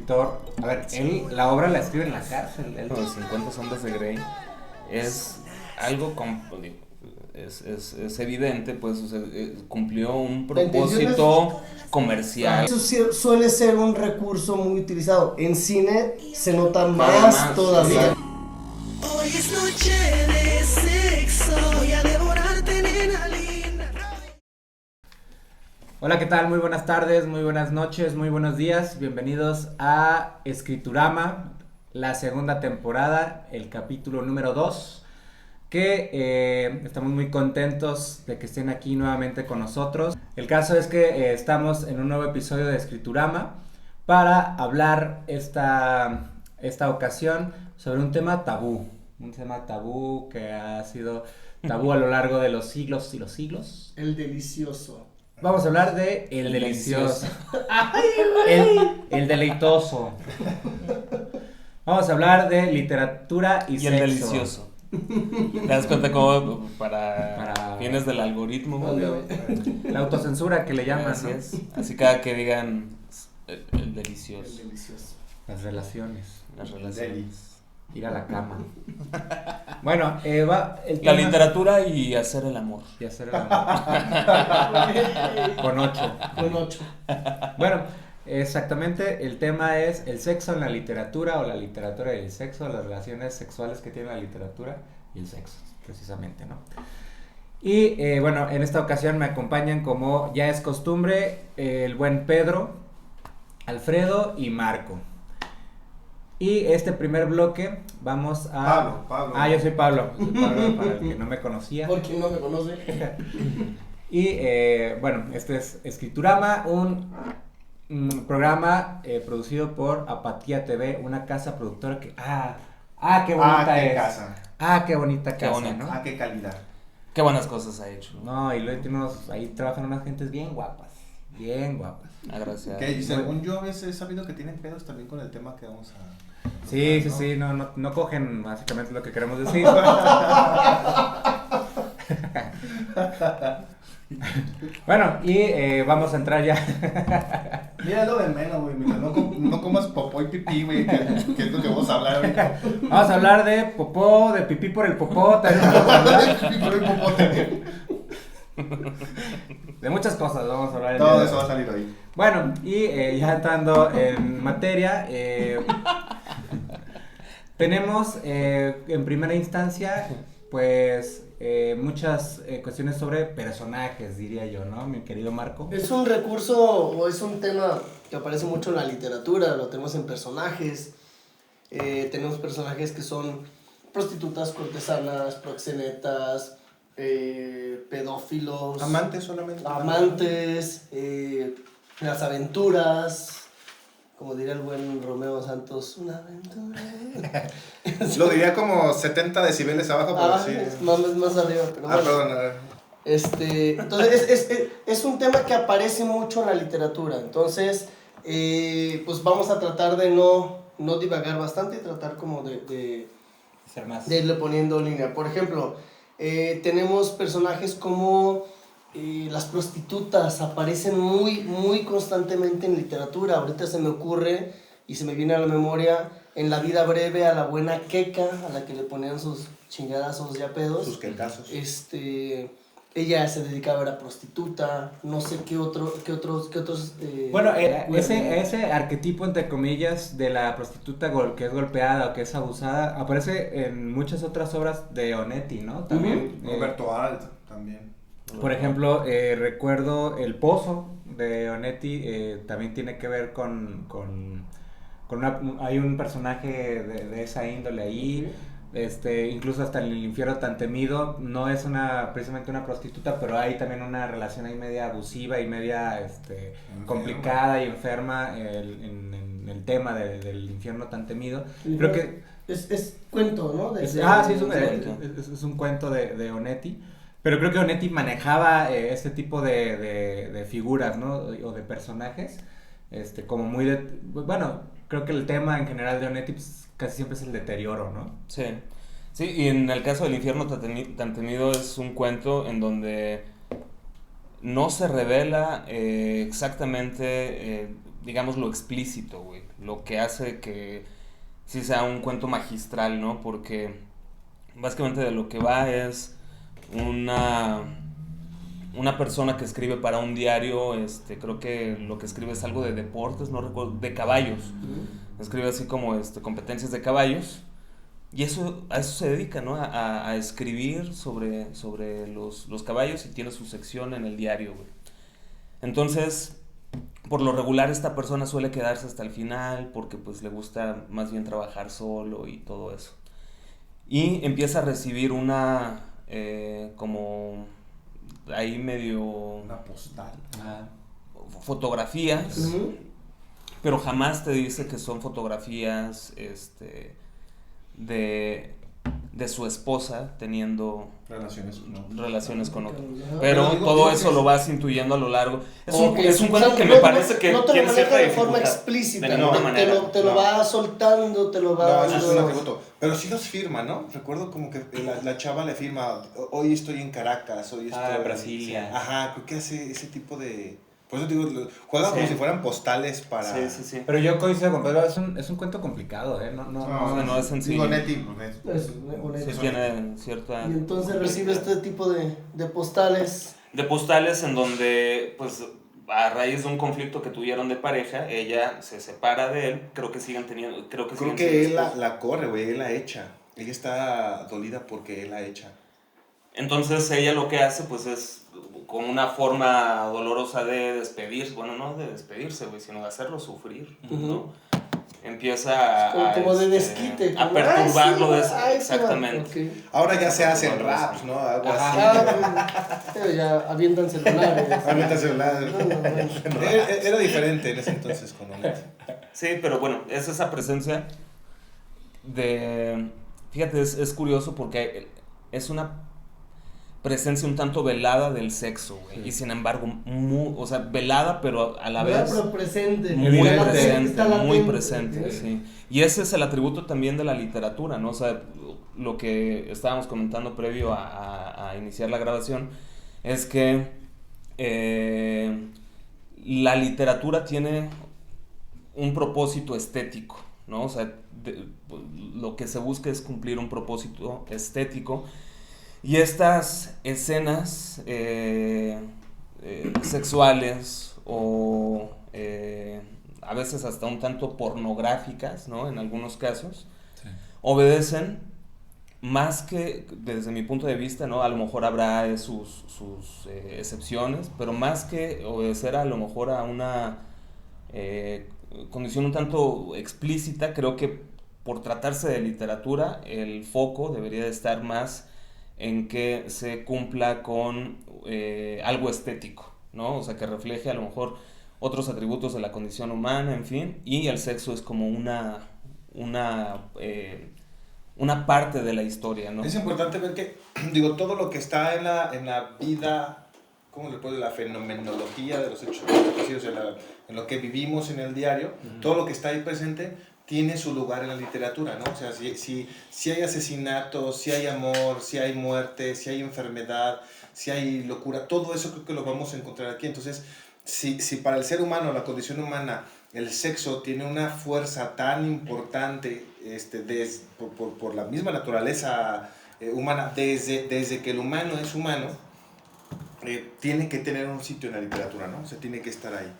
escritor. A ver, él la obra la escribe en la cárcel. Los 50 sombras de Grey es algo es evidente, pues, o sea, cumplió un propósito comercial. Eso suele ser un recurso muy utilizado. En cine se nota más todavía. Hoy es noche de sexo, voy a devorarte, nena linda. Hola, ¿qué tal? Muy buenas tardes, muy buenas noches, muy buenos días. Bienvenidos a Escriturama, la segunda temporada, el capítulo número 2. Que estamos muy contentos de que estén aquí nuevamente con nosotros. El caso es que estamos en un nuevo episodio de Escriturama para hablar esta ocasión sobre un tema tabú que ha sido tabú a lo largo de los siglos y los siglos. El delicioso. Vamos a hablar de el delicioso. El deleitoso. Vamos a hablar de literatura y sexo. El delicioso. ¿Te das cuenta cómo para fines del algoritmo? La autocensura que le llaman, así ¿no? es. Así cada que digan el delicioso. El delicioso. Las relaciones. Ir a la cama. Bueno, va el tema. La literatura y hacer el amor. Y hacer el amor. Con 8. Bueno, exactamente, el tema es el sexo en la literatura o la literatura y el sexo, las relaciones sexuales que tiene la literatura y el sexo, precisamente, ¿no? Y bueno, en esta ocasión me acompañan, como ya es costumbre, el buen Pedro, Alfredo y Marco. Y este primer bloque vamos a... Pablo. Ah, yo soy Pablo, para el que no me conocía. Por quien no me conoce. Y bueno, este es Escriturama, un programa producido por Apatía TV, una casa productora que... qué bonita qué es. casa. Qué bonita Qué casa, bonita. ¿no? Qué calidad. Qué buenas cosas ha hecho. No, y luego tenemos, ahí trabajan unas gentes bien guapas. Gracias. Que según yo a veces he sabido que tienen pedos también con el tema que vamos a... Sí, no cogen básicamente lo que queremos decir. Bueno, y vamos a entrar ya. Mira lo de menos, güey, no comas popó y pipí, güey, que es lo que vamos a hablar ahorita. Vamos a hablar de popó, de pipí por el popó, también vamos a hablar de muchas cosas, vamos a hablar. Todo eso va a salir hoy. Bueno, y ya entrando en materia, tenemos en primera instancia, pues, muchas cuestiones sobre personajes, diría yo, ¿no, mi querido Marco? Es un recurso o es un tema que aparece mucho en la literatura, lo tenemos en personajes. Tenemos personajes que son prostitutas, cortesanas, proxenetas, pedófilos, Amantes solamente. las aventuras, como diría el buen Romeo Santos, una aventura. Lo diría como 70 decibeles abajo, pero sí. Es más arriba, pero bueno. Perdón, a ver. Entonces es un tema que aparece mucho en la literatura. Entonces, pues vamos a tratar de no divagar bastante y tratar como de irle poniendo línea. Por ejemplo, tenemos personajes como las prostitutas, aparecen muy constantemente en literatura. Ahorita se me ocurre y se me viene a la memoria en La vida breve a la buena queca, a la que le ponían sus chingadazos ya pedos. Sus quecazos. Ella se dedicaba a ver a prostituta, no sé qué otros Bueno, ese arquetipo, entre comillas, de la prostituta que es golpeada o que es abusada, aparece en muchas otras obras de Onetti, ¿no? También. Roberto Alt, también. Por ejemplo, recuerdo El Pozo de Onetti, también tiene que ver con hay un personaje de esa índole ahí. Incluso hasta en El infierno tan temido no es precisamente una prostituta, pero hay también una relación ahí media abusiva y media complicada y enferma en el tema del infierno tan temido. Creo que es cuento, ¿no? Es un cuento de Onetti, pero creo que Onetti manejaba este tipo de figuras, ¿no? O de personajes, como muy bueno, creo que el tema en general de Onetti, pues, casi siempre es el deterioro, ¿no? Sí, y en el caso del infierno tan temido es un cuento en donde no se revela exactamente digamos, lo explícito, güey. Lo que hace que sí sea un cuento magistral, ¿no? Porque básicamente de lo que va es una persona que escribe para un diario, creo que lo que escribe es algo de deportes, no recuerdo, de caballos. Escribe así como competencias de caballos. Y a eso se dedica, ¿no? A escribir sobre los caballos, y tiene su sección en el diario, güey. Entonces, por lo regular esta persona suele quedarse hasta el final porque pues le gusta más bien trabajar solo y todo eso. Y empieza a recibir una, como ahí medio... Una postal. Fotografías, pero jamás te dice que son fotografías de su esposa teniendo relaciones con otro. Pero todo eso lo vas intuyendo a lo largo. Es un cuento que me parece que no te lo tiene maneja cierta de dificultad. forma explícita, De ninguna manera. te lo va soltando, te lo va... No, eso es un atributo. Pero sí los firma, ¿no? Recuerdo como que la chava le firma, hoy estoy en Caracas, hoy estoy en Brasilia. Ajá, creo que hace ese tipo de... Por eso digo, juega como si fueran postales para... Sí. Pero yo coincido con Pedro, es un cuento complicado, ¿eh? No es sencillo. Digo, Neti. Sí, tiene cierta... Y entonces recibe este tipo de postales. De postales en donde, pues, a raíz de un conflicto que tuvieron de pareja, ella se separa de él, creo que él la corre, güey, él la echa. Ella está dolida porque él la echa. Entonces ella lo que hace, pues, es como una forma dolorosa de despedirse, bueno, no de despedirse, güey, sino de hacerlo sufrir, ¿no? Empieza como de desquite, a perturbarlo, exactamente. Okay. Ahora ya se hacen raps, ¿no? Algo así. Pero ya avientan celulares. Era diferente en ese entonces con él. Sí, pero bueno, es esa presencia de... Fíjate, es curioso porque es una presencia un tanto velada del sexo, güey. Sí. Y sin embargo, velada, pero a la vez... Pero presente. Muy presente, sí. Y ese es el atributo también de la literatura, ¿no? O sea, lo que estábamos comentando previo a iniciar la grabación es que la literatura tiene un propósito estético, ¿no? O sea, lo que se busca es cumplir un propósito estético. Y estas escenas sexuales o a veces hasta un tanto pornográficas, ¿no? En algunos casos, sí, obedecen más que, desde mi punto de vista, ¿no? A lo mejor habrá sus excepciones, pero más que obedecer a lo mejor a una condición un tanto explícita, creo que por tratarse de literatura, el foco debería de estar más en que se cumpla con algo estético, ¿no? O sea, que refleje a lo mejor otros atributos de la condición humana, en fin, y el sexo es como una parte de la historia, ¿no? Es importante ver que, digo, todo lo que está en la vida, ¿cómo le puedo decir? La fenomenología de los hechos acontecidos, en lo que vivimos en el diario, todo lo que está ahí presente tiene su lugar en la literatura, ¿no? O sea, si hay asesinatos, si hay amor, si hay muerte, si hay enfermedad, si hay locura, todo eso creo que lo vamos a encontrar aquí. Entonces, si para el ser humano, la condición humana, el sexo tiene una fuerza tan importante por la misma naturaleza humana, desde que el humano es humano, tiene que tener un sitio en la literatura, ¿no? O sea, tiene que estar ahí.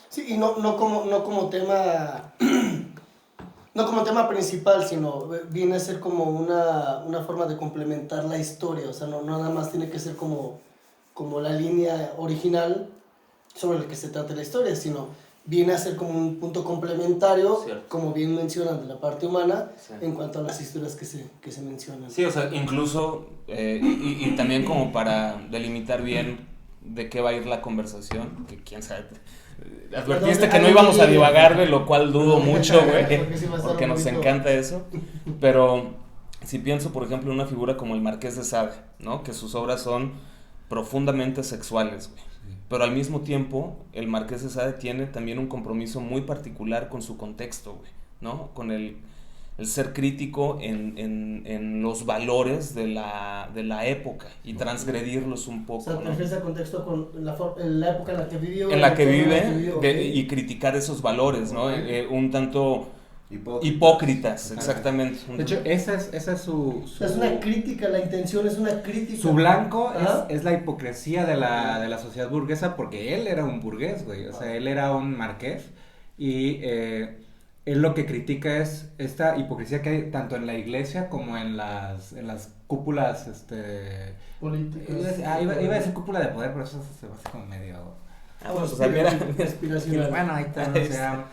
Sí, y no como tema... No como tema principal, sino viene a ser como una forma de complementar la historia. O sea, no nada más tiene que ser como la línea original sobre la que se trata la historia, sino viene a ser como un punto complementario, cierto, como bien mencionan, de la parte humana, sí, en cuanto a las historias que se mencionan. Sí, o sea, incluso, y también como para delimitar bien de qué va a ir la conversación, que quién sabe... Advertiste que no íbamos a divagar, de lo cual dudo mucho, güey, porque nos encanta eso. Pero si pienso, por ejemplo, en una figura como el Marqués de Sade, ¿no? Que sus obras son profundamente sexuales, güey. Pero al mismo tiempo, el Marqués de Sade tiene también un compromiso muy particular con su contexto, güey, ¿no? Con el ser crítico en los valores de la época y transgredirlos un O poco, sea, te ¿no? refieres al contexto con la época en la que vivió. En la que vive vivió, y criticar esos valores, ¿no? Un tanto Hipócritas. hipócritas, exactamente. De hecho, esa es su Es una crítica, la intención es una crítica. Su blanco Ajá. es la hipocresía de la sociedad burguesa, porque él era un burgués, güey. O sea, él era un marqués. Y él lo que critica es esta hipocresía que hay tanto en la iglesia como en las cúpulas, Políticas. iba a decir cúpula de poder, pero eso se me hace como medio... Bueno, pues mira, Aspiracional. Bueno, ahí está, o sea,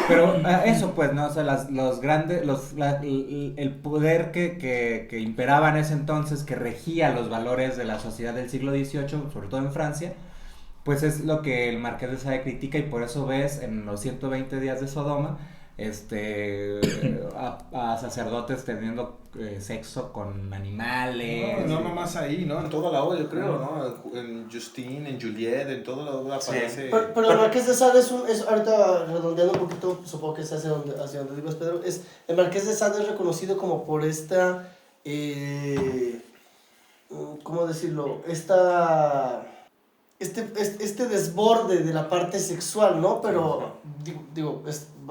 pero eso pues, ¿no? O sea, los grandes, el poder que imperaba en ese entonces, que regía los valores de la sociedad del siglo XVIII, sobre todo en Francia, pues es lo que el Marqués de Sade critica, y por eso ves en los 120 días de Sodoma, a sacerdotes teniendo sexo con animales. No nomás ahí, ¿no? En toda la obra, yo creo, ¿no? En Justine, en Juliette, en toda la obra aparece... Pero el Marqués de Sade es ahorita redondeando un poquito, supongo que es hacia donde ibas, Pedro, el Marqués de Sade es reconocido como por esta, ¿cómo decirlo? Este desborde de la parte sexual, ¿no? Pero,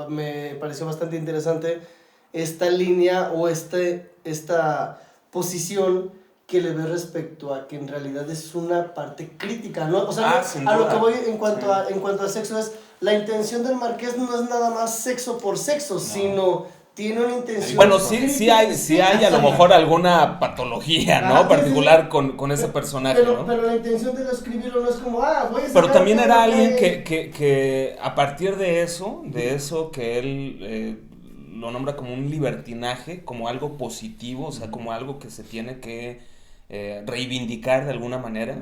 me pareció bastante interesante esta línea o esta posición que le ve respecto a que en realidad es una parte crítica, ¿no? O sea, sin a lo duda. que voy en cuanto al sexo es, la intención del Marqués no es nada más sexo por sexo, sino tiene una intención... Bueno, sí hay a lo mejor alguna patología, ¿no? Ah, Particular con ese personaje, ¿no? Pero la intención de escribirlo no es como, voy a Pero sacar también era todo alguien que- que a partir de eso que él lo nombra como un libertinaje, como algo positivo, o sea, como algo que se tiene que reivindicar de alguna manera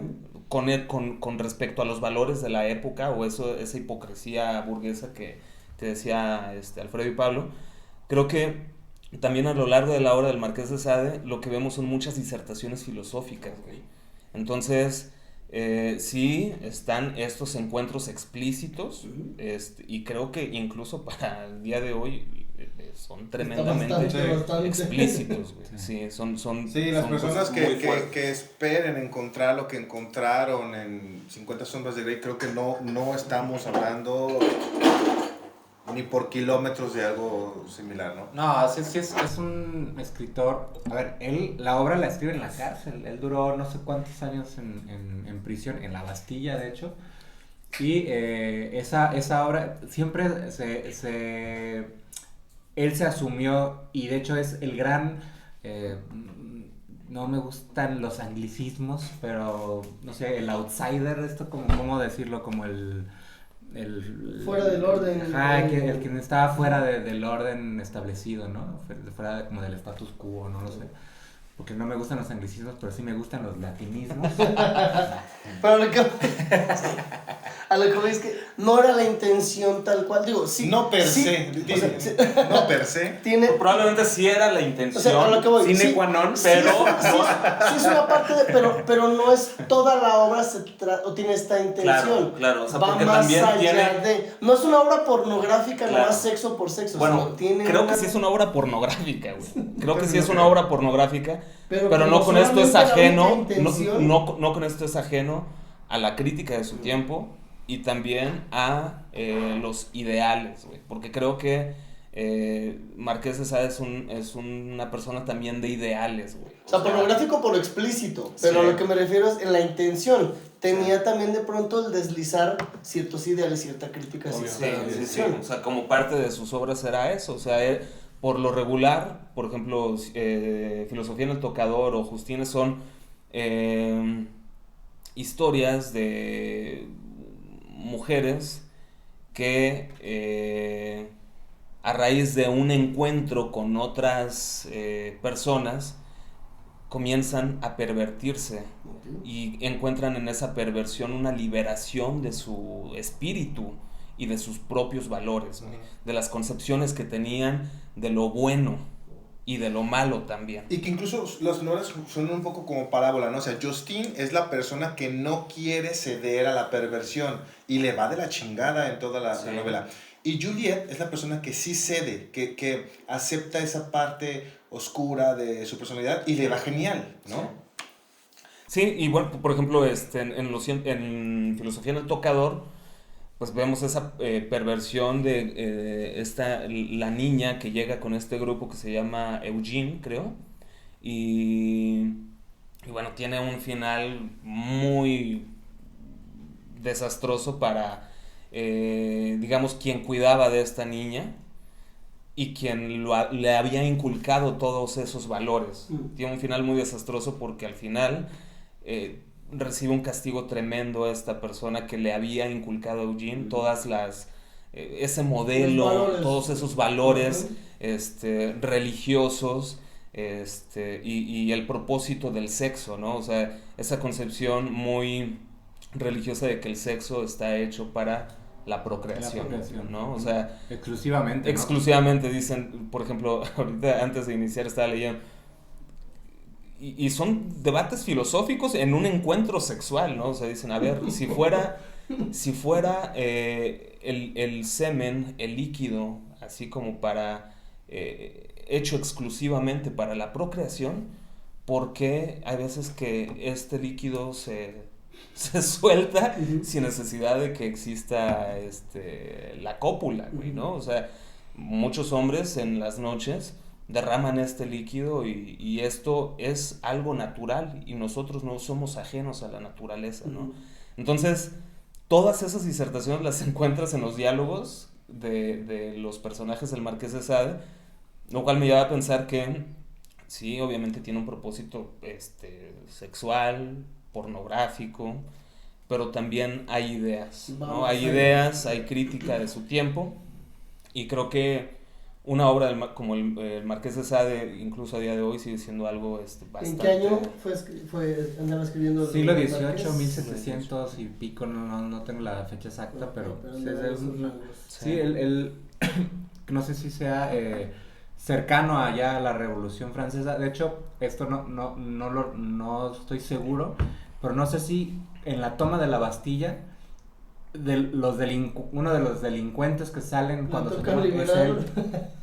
con respecto a los valores de la época o esa hipocresía burguesa que decía Alfredo y Pablo. Creo que también a lo largo de la obra del Marqués de Sade lo que vemos son muchas disertaciones filosóficas, güey. Entonces, sí están estos encuentros explícitos, y creo que incluso para el día de hoy son tremendamente bastante. explícitos, güey. Sí, son Sí, las son personas cosas muy que fuertes. esperen encontrar lo que encontraron en 50 sombras de Grey, creo que no estamos hablando ni por kilómetros de algo similar, ¿no? No, sí es un escritor. A ver, la obra la escribe en la cárcel. Él duró no sé cuántos años en prisión, en la Bastilla, de hecho. Y esa obra siempre él se asumió, y de hecho es el gran... no me gustan los anglicismos, pero no sé, el outsider, esto ¿cómo decirlo? Como el Fuera del orden. Ajá, el que estaba fuera del orden establecido, ¿no? Fuera como del status quo, no lo sé. Porque no me gustan los anglicismos, pero sí me gustan los latinismos. Pero a lo que voy es que no era la intención tal cual, digo, sí. No per sí, se, o sea, sí, no per se. tiene... Probablemente sí era la intención, O sea, a lo que voy, sine sí, qua non, sí, pero sí es una parte de, pero no es toda la obra o tiene esta intención. Claro, o sea, va porque más también allá tiene... de, no es una obra pornográfica, Claro. nomás sexo por sexo, Bueno, sino tiene creo una... que sí es una obra pornográfica, güey. Creo que sí es una obra pornográfica, Pero pero no con esto es solamente la ajeno, única intención- no con esto es ajeno a la crítica de su tiempo y también a los ideales, güey. Porque creo que Marqués de Sade es una persona también de ideales, güey. O sea, pornográfico por lo explícito, pero Sí. a lo que me refiero es en la intención. Tenía también de pronto el deslizar ciertos ideales, cierta crítica. Sí, cierta sí, sí. intención. O sea, como parte de sus obras era eso. O sea, por lo regular, por ejemplo, Filosofía en el Tocador o Justine son historias de mujeres que a raíz de un encuentro con otras personas comienzan a pervertirse y encuentran en esa perversión una liberación de su espíritu y de sus propios valores, güey, de las concepciones que tenían de lo bueno y de lo malo también. Y que incluso las novelas son un poco como parábola, ¿no? O sea, Justine es la persona que no quiere ceder a la perversión y le va de la chingada en toda la Sí. novela. Y Juliet es la persona que sí cede, que acepta esa parte oscura de su personalidad y le va genial, ¿no? Sí, y bueno, por ejemplo, en Filosofía del Tocador, pues vemos esa perversión de la niña que llega con este grupo que se llama Eugene, creo, y bueno, tiene un final muy desastroso para, digamos, quien cuidaba de esta niña y quien le había inculcado todos esos valores. Tiene un final muy desastroso porque al final recibe un castigo tremendo a esta persona que le había inculcado a Eugene ese modelo, todos esos valores religiosos, y el propósito del sexo, ¿no? O sea, esa concepción muy religiosa de que el sexo está hecho para la procreación, ¿no? O sea, exclusivamente, ¿no? Exclusivamente, dicen, por ejemplo, ahorita antes de iniciar estaba leyendo, y son debates filosóficos en un encuentro sexual, ¿no? O sea, dicen, a ver, si fuera el semen, el líquido, así como para hecho exclusivamente para la procreación, ¿por qué hay veces que este líquido se suelta sin necesidad de que exista la cópula, güey, ¿no? O sea, muchos hombres en las noches derraman este líquido y esto es algo natural y nosotros no somos ajenos a la naturaleza, ¿no? Entonces, todas esas disertaciones las encuentras en los diálogos de los personajes del Marqués de Sade, lo cual me lleva a pensar que sí, obviamente tiene un propósito sexual, pornográfico, pero también hay ideas, ¿no? Hay ideas, hay crítica de su tiempo, y creo que una obra como el Marqués de Sade, incluso a día de hoy, sigue siendo algo bastante... ¿En qué año andaba escribiendo? Siglo XVIII, 1700 y pico, no tengo la fecha exacta, pero sí, no sé si sea cercano allá a la Revolución Francesa. De hecho, esto no estoy seguro, pero no sé si en la toma de la Bastilla, uno de los delincuentes que salen cuando se toma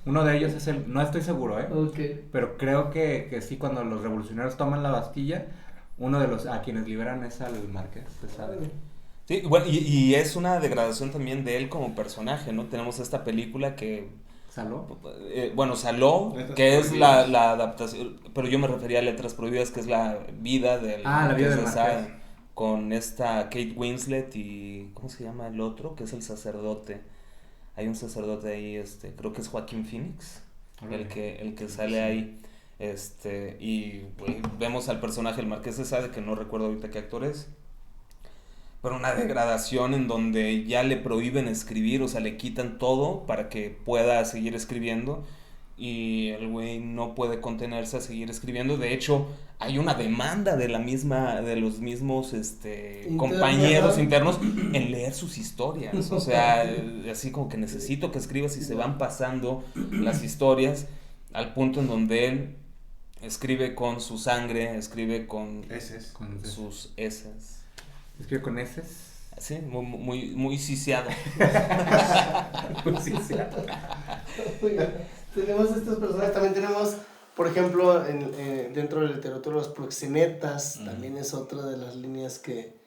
uno de ellos es no estoy seguro, Okay. pero creo que sí, cuando los revolucionarios toman la Bastilla, uno de los a quienes liberan es al Marqués de Sade. Sí, bueno, y es una degradación también de él como personaje, ¿no? Tenemos esta película que... ¿Saló? Saló, que es la adaptación, pero yo me refería a Letras Prohibidas, que es la vida del Marqués de Sade, con esta Kate Winslet y ¿cómo se llama el otro? Que es el sacerdote. Hay un sacerdote ahí, creo que es Joaquín Phoenix, el que sale ahí, y pues, vemos al personaje el Marqués de Sade, que no recuerdo ahorita qué actor es, pero una degradación en donde ya le prohíben escribir, o sea, le quitan todo para que pueda seguir escribiendo, y el güey no puede contenerse a seguir escribiendo. De hecho, hay una demanda de los mismos compañeros internos en leer sus historias. O sea, así como que necesito que escribas, y se van pasando las historias al punto en donde él escribe con su sangre, escribe con sus heces. ¿Escribe con heces? Sí, muy sisiado. Muy sisiado. Tenemos estos personajes, también tenemos, por ejemplo, dentro de la literatura, los proxenetas, también es otra de las líneas que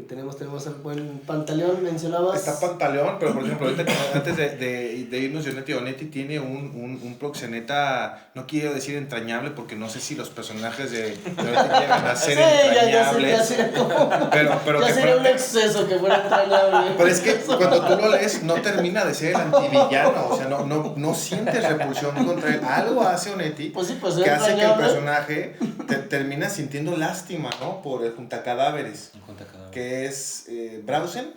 tenemos el buen Pantaleón, mencionabas. Está Pantaleón, pero por ejemplo, ahorita antes de irnos, Onetti tiene un proxeneta, no quiero decir entrañable, porque no sé si los personajes de Onetti llegan a ser entrañables. Pero ya sería un exceso que fuera entrañable. Pero es que cuando tú lo lees, no termina de ser el antivillano, o sea, no sientes repulsión contra él. Algo hace Onetti, pues sí, pues que hace que el personaje termina sintiendo lástima, ¿no? Por el juntacadáveres. Que es Brausen,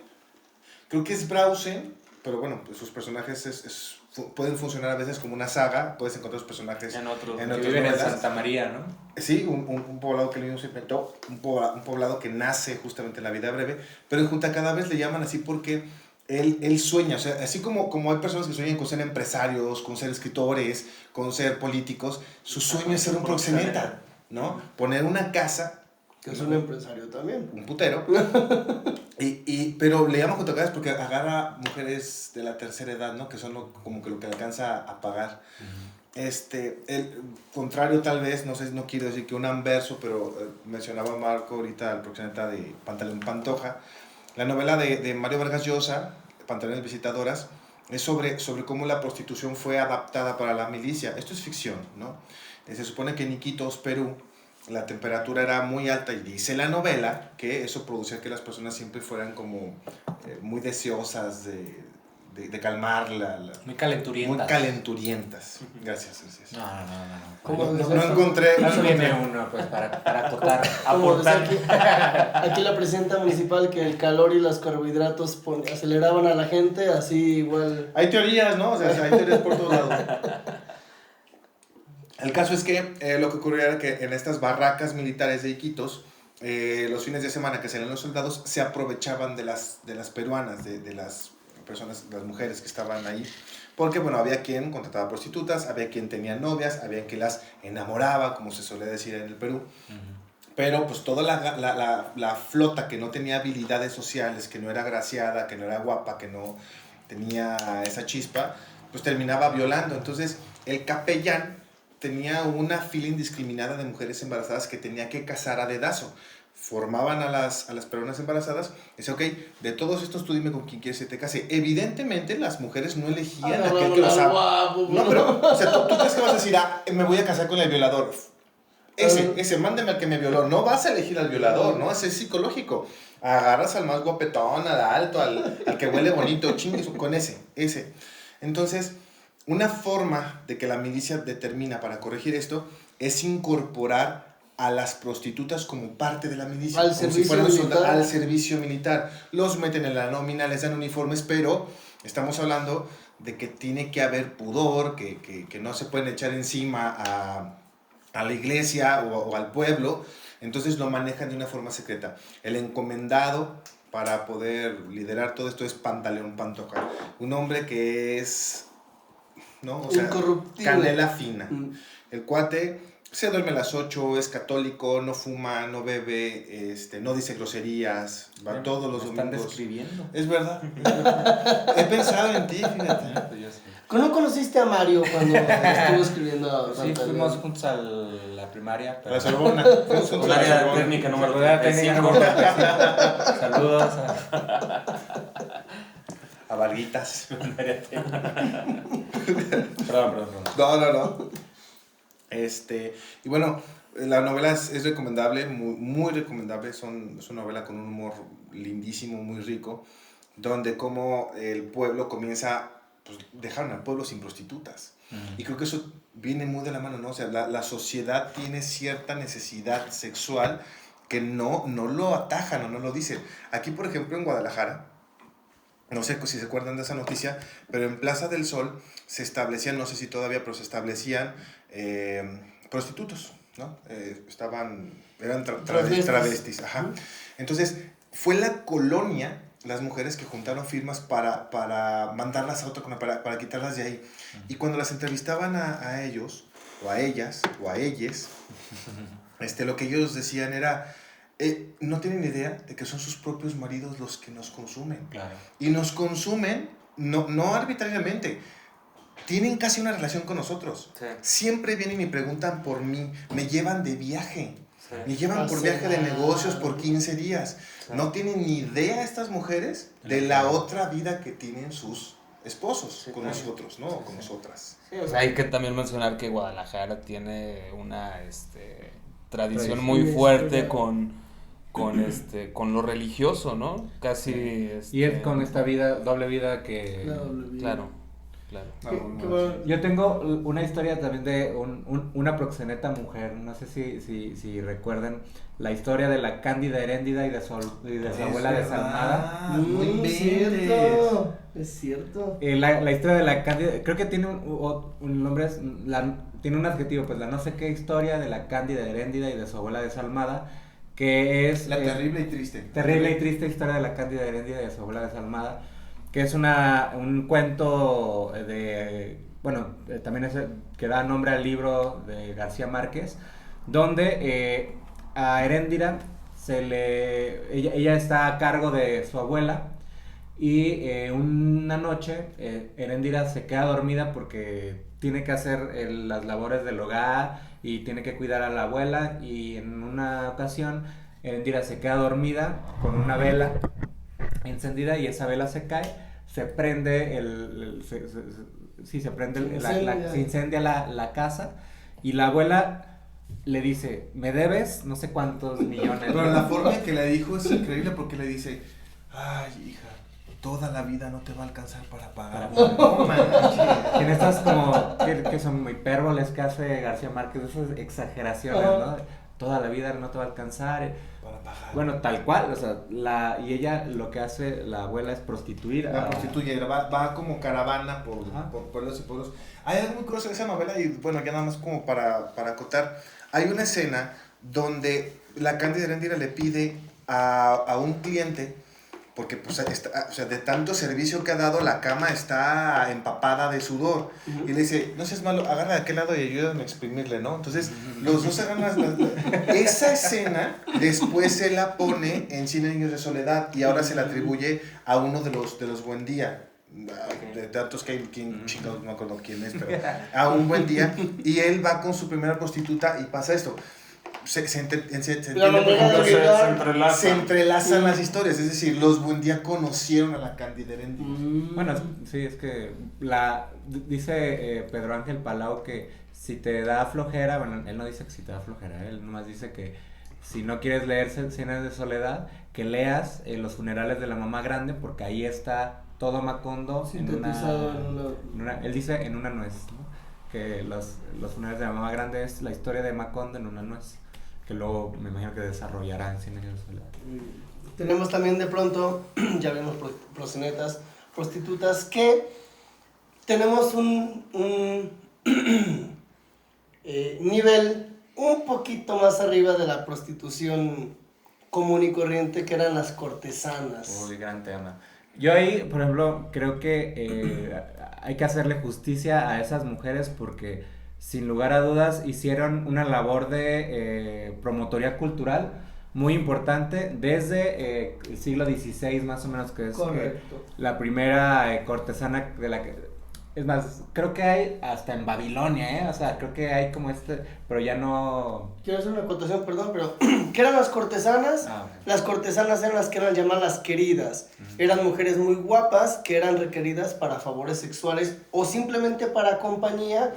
creo que es Brausen, pero bueno, pues sus personajes pueden funcionar a veces como una saga, puedes encontrar los personajes en otros que viven en Santa María, ¿no? Sí, un poblado que él se inventó, un poblado que nace justamente en la vida breve, pero en Juntacadáveres le llaman así porque él sueña, o sea, así como hay personas que sueñan con ser empresarios, con ser escritores, con ser políticos, su sueño es ser un proxeneta, ¿no? Poner una casa Que es un empresario también. Un putero. Pero le llamo cuentacadas porque agarra mujeres de la tercera edad, ¿no? Que son como que lo que alcanza a pagar. El contrario tal vez, no sé, no quiero decir que un anverso, pero mencionaba Marco ahorita el proxeneta de Pantaleón Pantoja. La novela de Mario Vargas Llosa, Pantaleones Visitadoras, es sobre cómo la prostitución fue adaptada para la milicia. Esto es ficción, ¿no? Se supone que en Iquitos, Perú, la temperatura era muy alta y dice la novela que eso producía que las personas siempre fueran como muy deseosas de calmar Muy calenturientas. Muy calenturientas. Gracias. No. No encontré. No viene uno, pues, para acotar. Como decía aquí la presidenta municipal que el calor y los carbohidratos aceleraban a la gente, así igual. Hay teorías, ¿no? O sea, hay teorías por todos lados. El caso es que lo que ocurrió era que en estas barracas militares de Iquitos, los fines de semana que salían los soldados se aprovechaban de las peruanas, de las personas, las mujeres que estaban ahí, porque bueno, había quien contrataba prostitutas, había quien tenía novias, había quien las enamoraba, como se suele decir en el Perú. Pero pues toda la flota que no tenía habilidades sociales, que no era agraciada, que no era guapa, que no tenía esa chispa, pues terminaba violando. Entonces el capellán tenía una fila indiscriminada de mujeres embarazadas que tenía que casar a dedazo. Formaban a las peruanas embarazadas y decía, ok, de todos estos tú dime con quién quieres que te case. Evidentemente las mujeres no elegían a aquel que los amaba. No, pero, o sea, ¿tú crees que vas a decir, me voy a casar con el violador? Ese, mándeme al que me violó. No vas a elegir al violador, ¿no? Ese es psicológico. Agarras al más guapetón, al alto, al que huele bonito, chingues con ese. Entonces, una forma de que la milicia determina para corregir esto es incorporar a las prostitutas como parte de la milicia, al como servicio si fueran militar. Al servicio militar. Los meten en la nómina, les dan uniformes, pero estamos hablando de que tiene que haber pudor, que no se pueden echar encima a la iglesia o al pueblo, entonces lo manejan de una forma secreta. El encomendado para poder liderar todo esto es Pantaleón Pantoja, un hombre que es, ¿no? O sea, incorruptible, canela fina. El cuate se duerme a las 8, es católico, no fuma, no bebe, no dice groserías, va todos los domingos. Están describiendo. Es verdad. He pensado en ti, fíjate. ¿No conociste a Mario cuando estuvo escribiendo? Sí, fuimos juntos a la primaria. A la Sorbona. Fuimos juntos a la Área Sorbona. técnica número Secundaria técnica número 35. Saludos A Varguitas. Perdón. No. Y bueno, la novela es recomendable, muy recomendable. Es una novela con un humor lindísimo, muy rico, donde como el pueblo comienza, pues dejaron al pueblo sin prostitutas. Y creo que eso viene muy de la mano, ¿no? O sea, la sociedad tiene cierta necesidad sexual que no lo atajan o no lo dicen. Aquí, por ejemplo, en Guadalajara, no sé si se acuerdan de esa noticia, pero en Plaza del Sol se establecían, no sé si todavía, pero se establecían prostitutos, ¿no? Eran travestis. Ajá. Entonces, fue la colonia, las mujeres que juntaron firmas para mandarlas a otra colonia, para quitarlas de ahí. Y cuando las entrevistaban a ellos, o a ellas, o a ellas, lo que ellos decían era, no tienen idea de que son sus propios maridos los que nos consumen. Claro. Y nos consumen, no arbitrariamente, tienen casi una relación con nosotros. Sí. Siempre vienen y preguntan por mí, me llevan de viaje. Sí. Me llevan por viaje de negocios por 15 días. Sí. No tienen ni idea estas mujeres de la otra vida que tienen sus esposos, Sí, con claro. nosotros, ¿no? O con nosotras. Sí, o sea, hay que también mencionar que Guadalajara tiene una tradición muy fuerte con lo religioso, ¿no? Casi Y es con esta doble vida que... Claro. Qué bueno. Yo tengo una historia también de una proxeneta mujer, no sé si recuerdan la historia de la Cándida Heréndida y de su abuela desalmada. Muy cierto. Es cierto. La historia de la Cándida, creo que tiene un nombre, tiene un adjetivo, pues la no sé qué historia de la Cándida Heréndida y de su abuela desalmada, que es... La terrible y triste. Terrible y triste historia de la Cándida Heréndida y de su abuela desalmada, que es un cuento también que da nombre al libro de García Márquez, donde a Heréndira ella está a cargo de su abuela y una noche Eréndira se queda dormida porque tiene que hacer las labores del hogar y tiene que cuidar a la abuela, y en una ocasión Eréndira se queda dormida con una vela encendida y esa vela se cae, se prende se incendia la casa, y la abuela le dice, me debes no sé cuántos millones. Pero la forma en que le dijo es increíble, porque le dice, ay, hija, toda la vida no te va a alcanzar para pagar. No manches. En estas como que son hipérboles que hace García Márquez, esas exageraciones, ¿no? Toda la vida no te va a alcanzar. Para pagar. Bueno, tal cual, o sea, y ella lo que hace, la abuela, es prostituir. La prostituye, va como caravana por pueblos y pueblos. Hay algo muy curioso de esa novela, y bueno, ya nada más como para acotar. Hay una escena donde la Cándida Heréndira le pide a un cliente, porque pues, o sea, de tanto servicio que ha dado, la cama está empapada de sudor. Y le dice, no seas malo, agarra de aquel lado y ayúdame a exprimirle, ¿no? Entonces, los dos agarran esa escena, después se la pone en 100 años de soledad, y ahora se la atribuye a uno de los Buendía. De tantos que hay, chingados, no me acuerdo quién es, pero a un Buendía, y él va con su primera prostituta y pasa esto. Se entrelazan las historias, es decir, los Buendía conocieron a la Cándida Heréndira. Bueno, sí, es que dice Pedro Ángel Palau que si te da flojera, bueno, él no dice que si te da flojera, él nomás dice que si no quieres leer 100 años de soledad, que leas Los funerales de la mamá grande, porque ahí está todo Macondo él dice en una nuez, ¿no? Que los funerales de la mamá grande es la historia de Macondo en una nuez, que luego me imagino que desarrollará en 100 años de soledad. Tenemos también de pronto, ya vemos prostitutas, que tenemos un nivel un poquito más arriba de la prostitución común y corriente, que eran las cortesanas. Uy, gran tema. Yo ahí, por ejemplo, creo que hay que hacerle justicia a esas mujeres, porque sin lugar a dudas hicieron una labor de promotoría cultural muy importante desde el siglo XVI más o menos, que es la primera cortesana de la que... Es más, creo que hay hasta en Babilonia, o sea, creo que hay como pero ya no... Quiero hacer una acotación, perdón, pero ¿qué eran las cortesanas? Okay. Las cortesanas eran las que eran llamadas queridas. Eran mujeres muy guapas que eran requeridas para favores sexuales o simplemente para compañía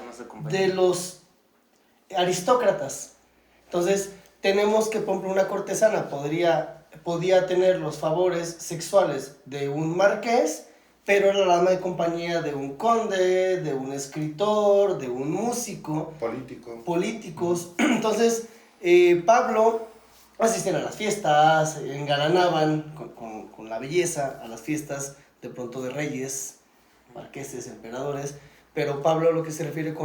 de los aristócratas. Entonces, tenemos que, por ejemplo, una cortesana podía tener los favores sexuales de un marqués, pero era la dama de compañía de un conde, de un escritor, de un músico. Políticos. Entonces, Pablo asistían a las fiestas, engalanaban con la belleza a las fiestas de pronto de reyes, marqueses, emperadores. Pero Pablo, lo que se refiere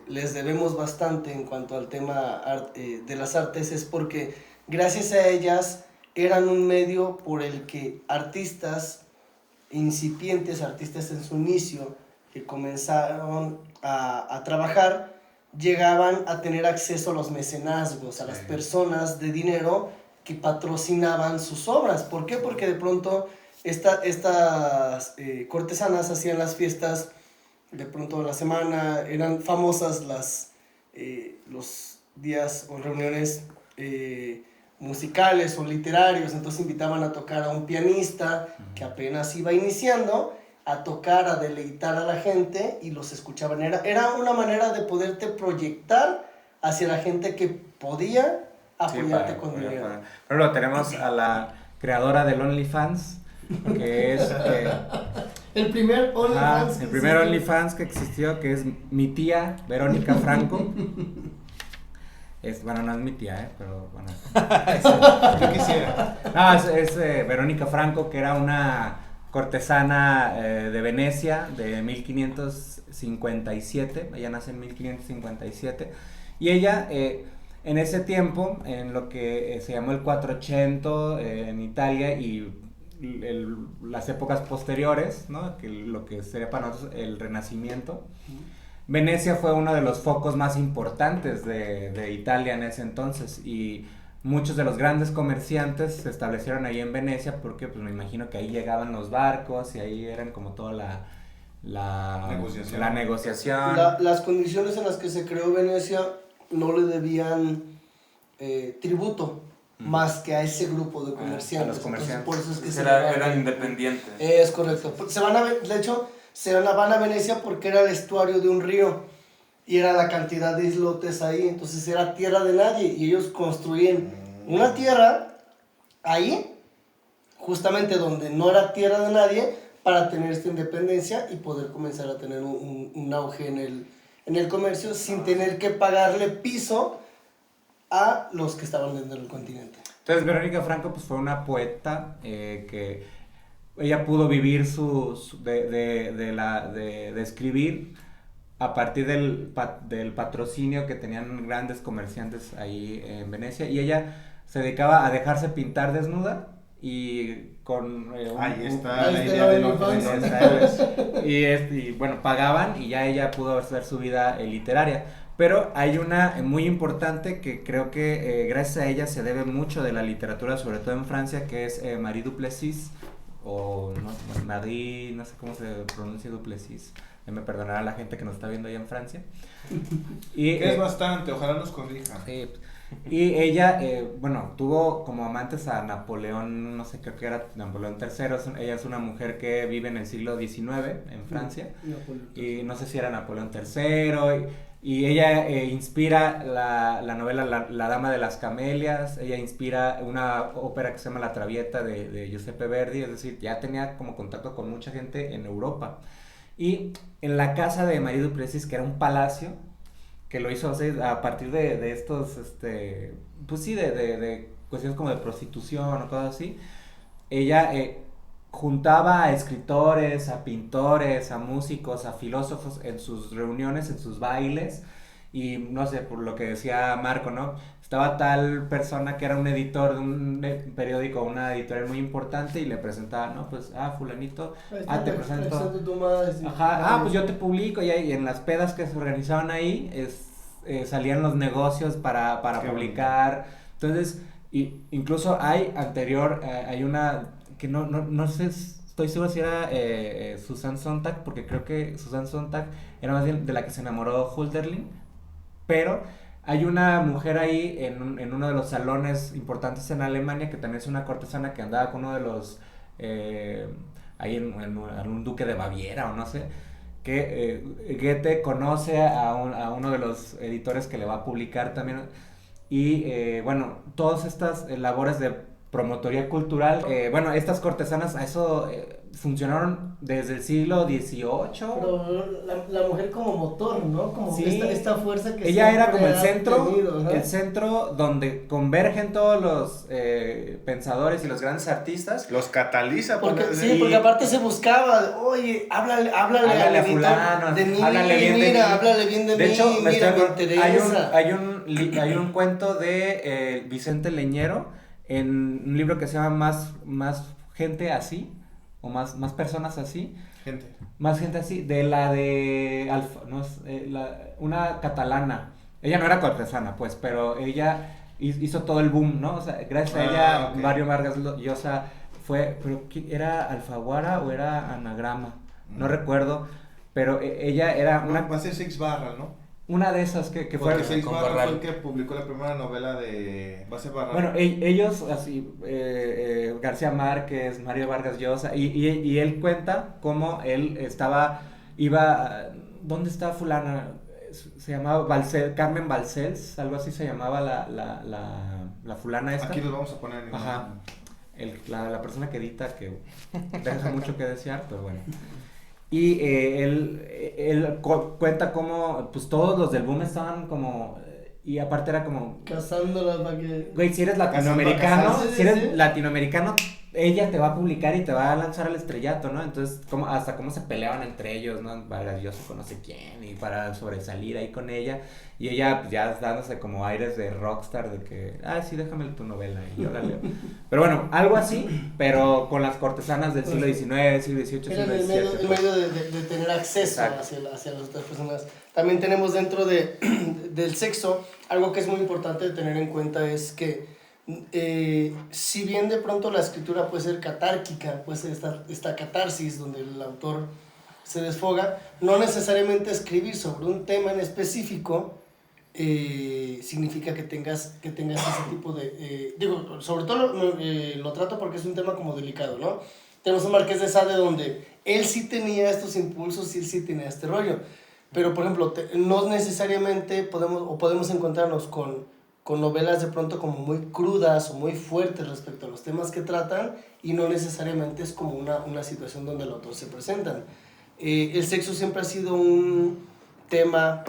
les debemos bastante en cuanto al tema de las artes, es porque gracias a ellas eran un medio por el que artistas incipientes, artistas en su inicio, que comenzaron a trabajar, llegaban a tener acceso a los mecenazgos, a las personas de dinero que patrocinaban sus obras. ¿Por qué? Porque de pronto estas cortesanas hacían las fiestas de pronto de la semana, eran famosas los días o reuniones musicales o literarios, entonces invitaban a tocar a un pianista que apenas iba iniciando, a tocar, a deleitar a la gente, y los escuchaban. Era una manera de poderte proyectar hacia la gente que podía apoyarte con dinero. Pero luego tenemos a la creadora del OnlyFans, que es... el primer OnlyFans. El primer OnlyFans que existió, que es mi tía Verónica Franco. Bueno, no es mi tía, pero bueno. Yo quisiera. No, es Verónica Franco, que era una cortesana de Venecia de 1557. Ella nace en 1557. Y ella, en ese tiempo, en lo que se llamó el Quattrocento en Italia y las épocas posteriores, ¿no? Que lo que sería para nosotros el Renacimiento. Venecia fue uno de los focos más importantes de Italia en ese entonces, y muchos de los grandes comerciantes se establecieron ahí en Venecia porque pues me imagino que ahí llegaban los barcos y ahí eran como toda la negociación. Las condiciones en las que se creó Venecia no le debían tributo más que a ese grupo de comerciantes. A los comerciantes. Entonces, por eso es que Eran independientes. Es correcto. De hecho, van a Venecia porque era el estuario de un río y era la cantidad de islotes ahí, entonces era tierra de nadie y ellos construían una tierra ahí, justamente donde no era tierra de nadie, para tener esta independencia y poder comenzar a tener un auge en el comercio sin tener que pagarle piso a los que estaban dentro del continente. Entonces Verónica Franco pues fue una poeta que ella pudo vivir de escribir a partir del patrocinio que tenían grandes comerciantes ahí en Venecia, y ella se dedicaba a dejarse pintar desnuda y con ahí está la idea de los y bueno, pagaban y ya ella pudo hacer su vida literaria. Pero hay una muy importante que creo que gracias a ella se debe mucho de la literatura, sobre todo en Francia, que es Marie Duplessis, o no, Marie, no sé cómo se pronuncia Duplessis, me perdonará la gente que nos está viendo allá en Francia. Y, que es bastante, ojalá nos corrija. Y ella, bueno, tuvo como amantes a Napoleón, no sé, creo que era Napoleón III, ella es una mujer que vive en el siglo XIX en Francia, y no sé si era Napoleón III, y ella inspira la novela la Dama de las Camelias, ella inspira una ópera que se llama La Traviata de Giuseppe Verdi, es decir, ya tenía como contacto con mucha gente en Europa. Y en la casa de Marie Duplessis, que era un palacio, que lo hizo a partir de estos, pues sí, de cuestiones como de prostitución o cosas así, ella juntaba a escritores, a pintores, a músicos, a filósofos en sus reuniones, en sus bailes, y no sé, por lo que decía Marco, ¿no? Estaba tal persona que era un editor de un periódico, una editorial muy importante, y le presentaba, ¿no? Pues, fulanito, te presento. Ajá, pues yo te publico, y en las pedas que se organizaban ahí, salían los negocios para publicar. Entonces, incluso hay una, que no sé, estoy seguro si era Susan Sontag, porque creo que Susan Sontag era más bien de la que se enamoró Hölderlin, pero hay una mujer ahí en uno de los salones importantes en Alemania, que también es una cortesana que andaba con uno de los, ahí en un duque de Baviera o no sé, que Goethe conoce a uno de los editores que le va a publicar también, y bueno, todas estas labores de promotoría cultural, bueno, estas cortesanas a eso funcionaron desde el siglo XVIII. Pero la mujer como motor, ¿no? Como sí, esta fuerza que ella era como el centro, centro donde convergen todos los pensadores y los grandes artistas. Los cataliza. Porque aparte se buscaba, oye, háblale a fulano, de mí, háblale bien de mí. háblale bien de mí, hecho, me interesa. Hay un cuento de Vicente Leñero en un libro que se llama Más gente así, o más personas así. Más gente así, una catalana. Ella no era cortesana, pues, pero ella hizo todo el boom, ¿no? O sea, gracias a ella, okay. Mario Vargas Llosa fue, pero ¿era Alfaguara o era Anagrama? No recuerdo, pero ella era una... Va a ser Six Barra, ¿no? Una de esas que fue... Six Barra fue el que publicó la primera novela de... Va a ser Barra. Bueno, ellos, así, García Márquez, Mario Vargas Llosa, y él cuenta cómo él ¿dónde está fulana? Se llamaba Carmen Balcells, algo así se llamaba la fulana esta. Aquí los vamos a poner en Ajá, la persona que edita, que deja mucho que desear, pero bueno. Y él cuenta cómo pues todos los del boom estaban como, y aparte era como cazándolas para que... Güey, si eres latinoamericano, ella te va a publicar y te va a lanzar al estrellato, ¿no? Entonces, hasta cómo se peleaban entre ellos, ¿no? Vargas Llosa con no sé quién, y para sobresalir ahí con ella, y ella pues, ya dándose como aires de rockstar, de que, sí, déjame tu novela, y yo la leo. Pero bueno, algo así, pero con las cortesanas del siglo XIX, siglo XVIII, siglo XVII. El medio de tener acceso hacia las otras personas. También tenemos dentro del sexo, algo que es muy importante de tener en cuenta es que si bien de pronto la escritura puede ser catárquica, puede ser esta catarsis donde el autor se desfoga, no necesariamente escribir sobre un tema en específico significa que tengas ese tipo de... digo, sobre todo lo trato porque es un tema como delicado, ¿no? Tenemos a Marqués de Sade donde él sí tenía estos impulsos y él sí tenía este rollo, pero por ejemplo, no necesariamente podemos encontrarnos con novelas de pronto como muy crudas o muy fuertes respecto a los temas que tratan y no necesariamente es como una situación donde el autor se presentan. El sexo siempre ha sido un tema,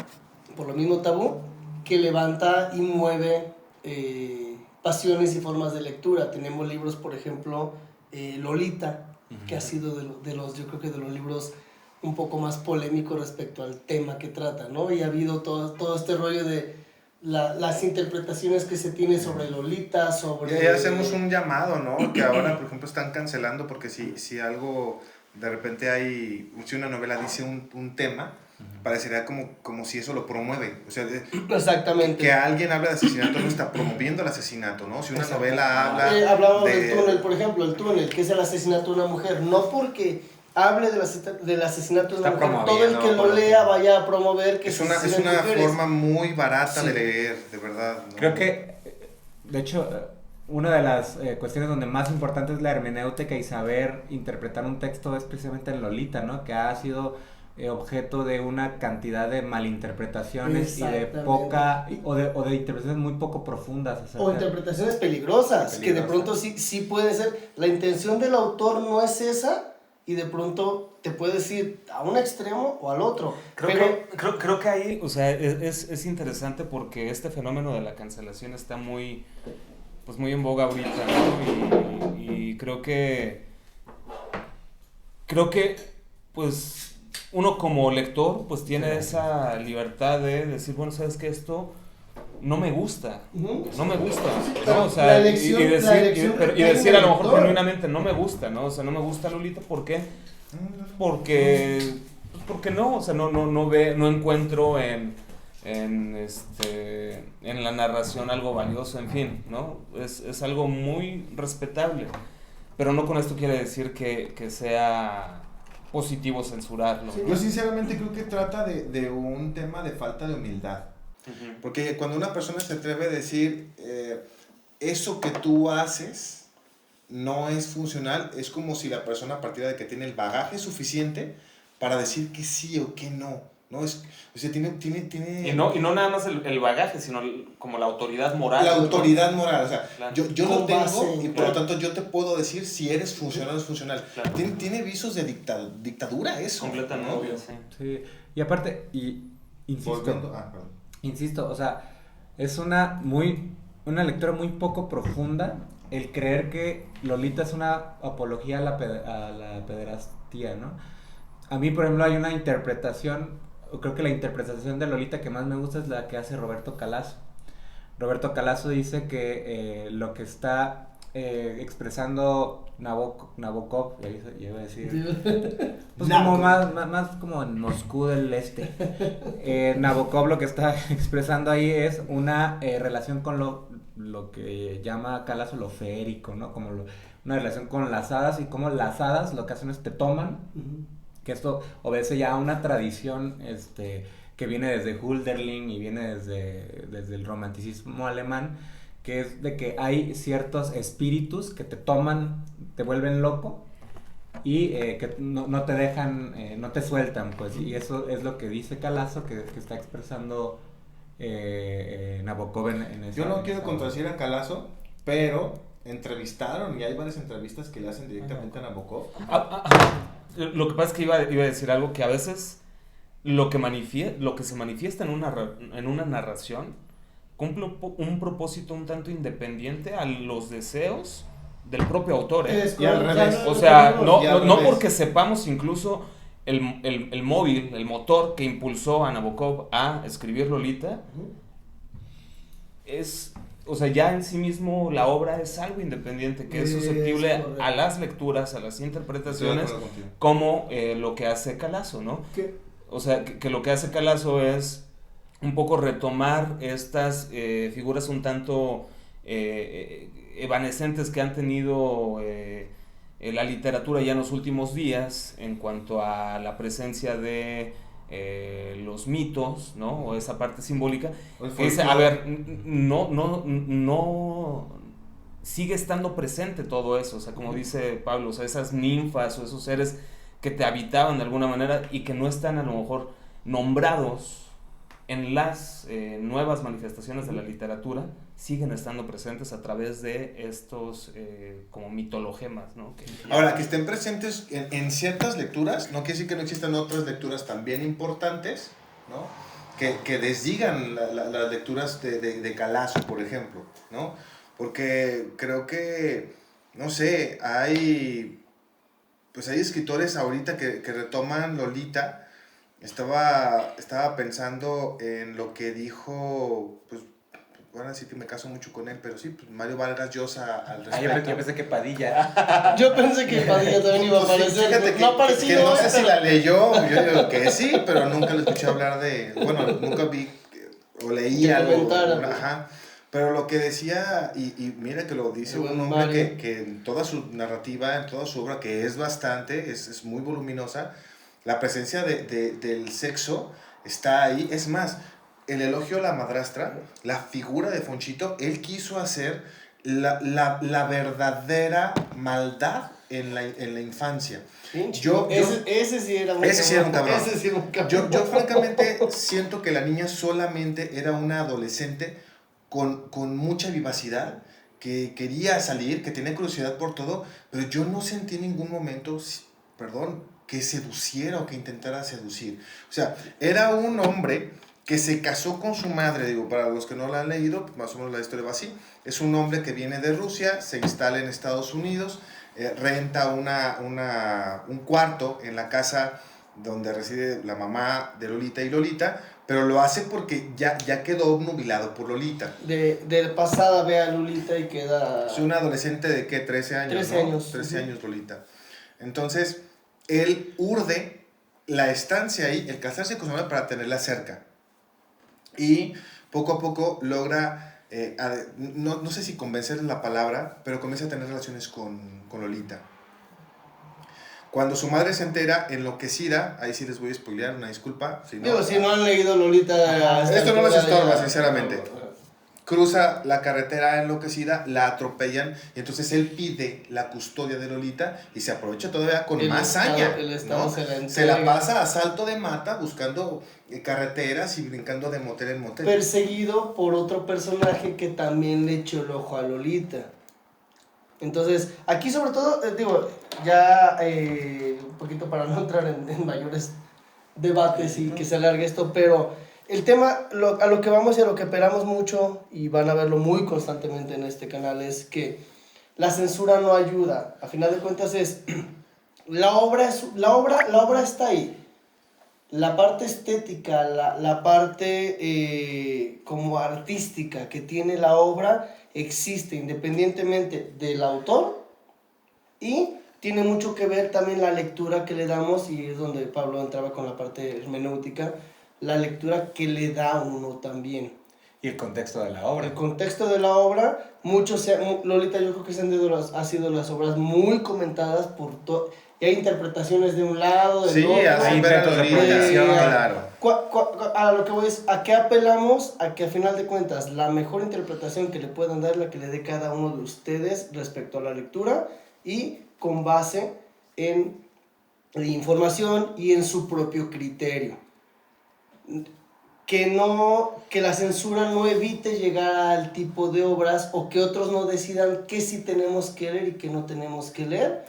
por lo mismo tabú, que levanta y mueve pasiones y formas de lectura. Tenemos libros, por ejemplo, Lolita, que ha sido yo creo que de los libros un poco más polémicos respecto al tema que trata, ¿no? Y ha habido todo este rollo de las interpretaciones que se tiene sobre Lolita, sobre... Ya hacemos un llamado, ¿no? Que ahora, por ejemplo, están cancelando porque si algo, de repente si una novela dice un tema, parecería como si eso lo promueve. O sea, exactamente. Que alguien habla de asesinato no está promoviendo el asesinato, ¿no? Si una novela habla... Hablamos del túnel, por ejemplo, el túnel, que es el asesinato de una mujer, no porque hable del asesinato de una mujer, todo el que lo lea vaya a promover que es una forma muy barata de leer, de verdad, ¿no? Creo que, de hecho, una de las cuestiones donde más importante es la hermenéutica y saber interpretar un texto es precisamente en Lolita, ¿no? Que ha sido objeto de una cantidad de malinterpretaciones y de poca o de interpretaciones muy poco profundas o interpretaciones peligrosas, que de pronto sí puede ser, la intención del autor no es esa y de pronto te puedes ir a un extremo o al otro. Creo que ahí, o sea, es interesante porque este fenómeno de la cancelación está muy en boga ahorita, ¿no? Y creo que pues uno como lector pues tiene esa libertad de decir, bueno, sabes que esto no me gusta, no me gusta, ¿no? O sea, y decir a lo mejor genuinamente no me gusta, ¿no? O sea, no me gusta Lolita, ¿por qué? Porque no, o sea, no encuentro en la narración algo valioso, en fin, ¿no? Es algo muy respetable, pero no con esto quiere decir que sea positivo censurarlo. Sí, yo sinceramente creo que trata de un tema de falta de humildad. Porque cuando una persona se atreve a decir eso que tú haces no es funcional, es como si la persona partiera de que tiene el bagaje suficiente para decir que sí o que no. ¿No? O sea, tiene... Y no nada más el bagaje, sino como la autoridad moral. La autoridad moral, o sea, claro. yo lo tengo y por lo claro. tanto yo te puedo decir si eres funcional o no es funcional. Claro. Tiene visos de dictadura eso. Completamente, ¿no? sí. Y aparte, insisto, o sea, es una lectura muy poco profunda el creer que Lolita es una apología a la pederastía, ¿no? A mí, por ejemplo, hay una interpretación, creo que la interpretación de Lolita que más me gusta es la que hace Roberto Calazo. Roberto Calazo dice que lo que está expresando Nabokov, ya iba a decir, pues como más como en Moscú del Este. Nabokov lo que está expresando ahí es una relación con lo que llama Calazo lo feérico, ¿no? Como una relación con las hadas, y como las hadas lo que hacen es te toman, que esto obedece ya a una tradición que viene desde Hölderlin y viene desde el romanticismo alemán, que es de que hay ciertos espíritus que te toman, te vuelven loco y que no te dejan, no te sueltan, pues, y eso es lo que dice Calazo, que está expresando Nabokov en esa... Yo no quiero contradecir a Calazo, pero entrevistaron, y hay varias entrevistas que le hacen directamente a Nabokov. Lo que pasa es que iba a decir algo, que a veces lo que se manifiesta en una narración cumple un propósito un tanto independiente a los deseos del propio autor, ¿eh? Y al revés. O sea, no porque sepamos incluso el móvil, el motor que impulsó a Nabokov a escribir Lolita, o sea, ya en sí mismo la obra es algo independiente, que es susceptible a las lecturas, a las interpretaciones, como lo que hace Calazo, ¿no? ¿Qué? O sea, que lo que hace Calazo es un poco retomar estas figuras un tanto evanescentes que han tenido la literatura ya en los últimos días en cuanto a la presencia de los mitos, ¿no? O esa parte simbólica. A ver, no sigue estando presente todo eso, o sea, como dice Pablo, o sea, esas ninfas o esos seres que te habitaban de alguna manera y que no están a lo mejor nombrados en las nuevas manifestaciones de la literatura, siguen estando presentes a través de estos como mitologemas, ¿no? Ahora, que estén presentes en ciertas lecturas, no quiere decir que no existan otras lecturas también importantes, ¿no? Que desdigan las lecturas de Calazo, por ejemplo, ¿no? Porque creo que, no sé, hay escritores ahorita que retoman Lolita. Estaba pensando en lo que dijo, pues, van a decir que me caso mucho con él, pero sí, pues Mario Vargas Llosa al respecto. Yo pensé que Padilla. Yo pensé que Padilla también iba a aparecer. Fíjate no ha aparecido. Que no sé si la leyó, yo digo que sí, pero nunca lo escuché hablar bueno, nunca vi o leí algo. Ajá. Pero lo que decía, y mira que lo dice un hombre que en toda su narrativa, en toda su obra, que es bastante, es muy voluminosa, la presencia del sexo está ahí. Es más, el elogio a la madrastra, la figura de Fonchito, él quiso hacer la verdadera maldad en la infancia. Ese sí era un cabrón. Yo francamente siento que la niña solamente era una adolescente con mucha vivacidad, que quería salir, que tenía curiosidad por todo, pero yo no sentí en ningún momento, que seduciera o que intentara seducir. O sea, era un hombre que se casó con su madre. Digo, para los que no la han leído, más o menos la historia va así. Es un hombre que viene de Rusia, se instala en Estados Unidos, renta un cuarto en la casa donde reside la mamá de Lolita y Lolita, pero lo hace porque ya quedó obnubilado por Lolita. De pasada ve a Lolita y queda... Es una adolescente de, ¿qué? 13 años, 13 ¿no? años. 13 años Lolita. Entonces, él urde la estancia ahí, el casarse con su madre para tenerla cerca. Y poco a poco logra, no sé si convencer es la palabra, pero comienza a tener relaciones con Lolita. Cuando su madre se entera, enloquecida, ahí sí les voy a spoilear, una disculpa. Si no han leído Lolita... Esto no les estorba, sinceramente. Cruza la carretera enloquecida, la atropellan, y entonces él pide la custodia de Lolita y se aprovecha todavía con más saña. ¿no? Se la pasa a salto de mata buscando carreteras y brincando de motel en motel. Perseguido por otro personaje que también le echó el ojo a Lolita. Entonces, aquí sobre todo, ya un poquito para no entrar en mayores debates y que se alargue esto, pero el tema, a lo que vamos y a lo que esperamos mucho, y van a verlo muy constantemente en este canal, es que la censura no ayuda. A final de cuentas la obra está ahí. La parte estética, la parte como artística que tiene la obra existe independientemente del autor, y tiene mucho que ver también la lectura que le damos, y es donde Pablo entraba con la parte hermenéutica, la lectura que le da uno también. Y el contexto de la obra. El contexto de la obra, Lolita yo creo que ha sido las obras muy comentadas por todo. Y hay interpretaciones de un lado, del otro. Sí, hay interpretación, claro. A lo que voy es, ¿a qué apelamos? A que a final de cuentas, la mejor interpretación que le puedan dar es la que le dé cada uno de ustedes respecto a la lectura, y con base en la información y en su propio criterio. Que la censura no evite llegar al tipo de obras, o que otros no decidan qué sí tenemos que leer y qué no tenemos que leer,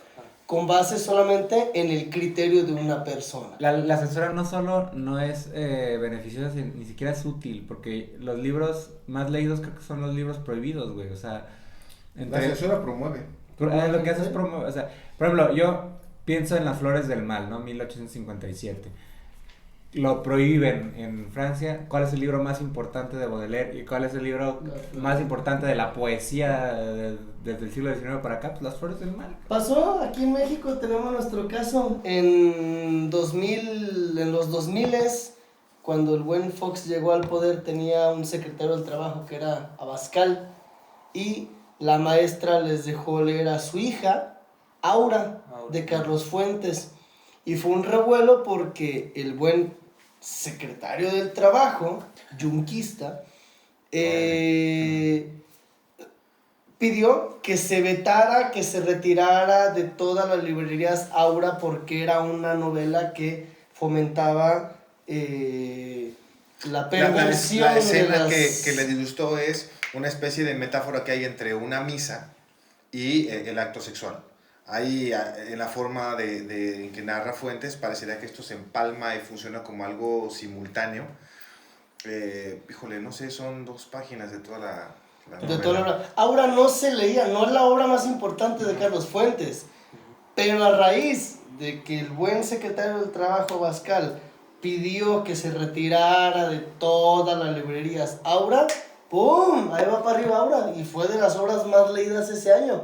con base solamente en el criterio de una persona. La censura no solo no es beneficiosa, ni siquiera es útil, porque los libros más leídos creo que son los libros prohibidos, güey, o sea... La censura promueve. Lo que hace es promover, o sea, por ejemplo, yo pienso en Las Flores del Mal, ¿no? 1857. Lo prohíben en Francia. ¿Cuál es el libro más importante de Baudelaire? ¿Y cuál es el libro más importante de la poesía desde el siglo XIX para acá? Pues Las Flores del Mal. Pasó aquí en México, tenemos nuestro caso en los 2000s, cuando el buen Fox llegó al poder, tenía un secretario del trabajo que era Abascal, y la maestra les dejó leer a su hija, Aura, de Carlos Fuentes. Y fue un revuelo porque el buen secretario del Trabajo, yunquista, pidió que se vetara, que se retirara de todas las librerías Aura porque era una novela que fomentaba la perversión. La escena de las... que le disgustó es una especie de metáfora que hay entre una misa y el acto sexual. Ahí, en la forma en que narra Fuentes, parecería que esto se empalma y funciona como algo simultáneo. Híjole, no sé, son 2 páginas de toda la de novela. toda la obra. Aura no se leía, no es la obra más importante de Carlos Fuentes, pero a raíz de que el buen secretario del Trabajo, Abascal, pidió que se retirara de todas las librerías Aura, ¡pum! Ahí va para arriba Aura, y fue de las obras más leídas ese año.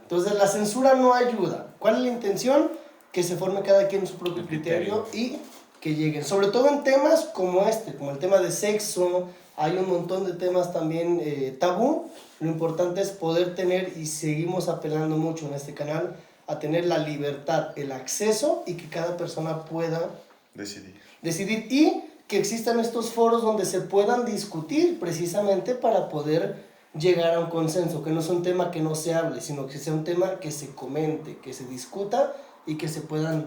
Entonces la censura no ayuda. ¿Cuál es la intención? Que se forme cada quien su propio criterio y que lleguen, sobre todo en temas como como el tema de sexo. Hay un montón de temas también tabú. Lo importante es poder tener, y seguimos apelando mucho en este canal, a tener la libertad, el acceso, y que cada persona pueda decidir, y que existan estos foros donde se puedan discutir precisamente para poder llegar a un consenso, que no sea un tema que no se hable, sino que sea un tema que se comente, que se discuta y que se pueda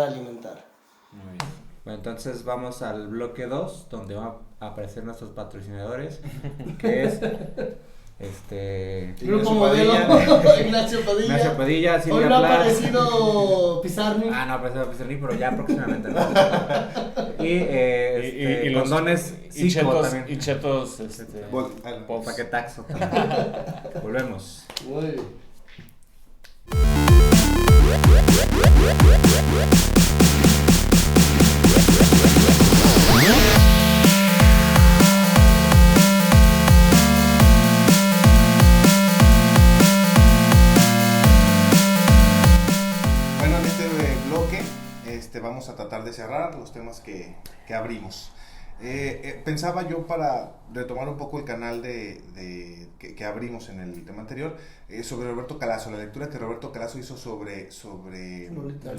alimentar. Muy bien. Bueno, entonces vamos al bloque 2, donde van a aparecer nuestros patrocinadores, que es Grupo Modelo, Ignacio Padilla. Ignacio Padilla, Silvia Hoy no ha Plath. aparecido Pizarni. Ah, no apareció Pizarni, pero ya próximamente. ¿No? Y los condones y Zico chetos, también. y chetos Paquetaxo también. Volvemos. Muy bien. Bueno, en este bloque vamos a tratar de cerrar los temas que abrimos. Pensaba yo, para retomar un poco el canal que abrimos en el tema anterior, sobre Roberto Calazo, la lectura que Roberto Calazo hizo sobre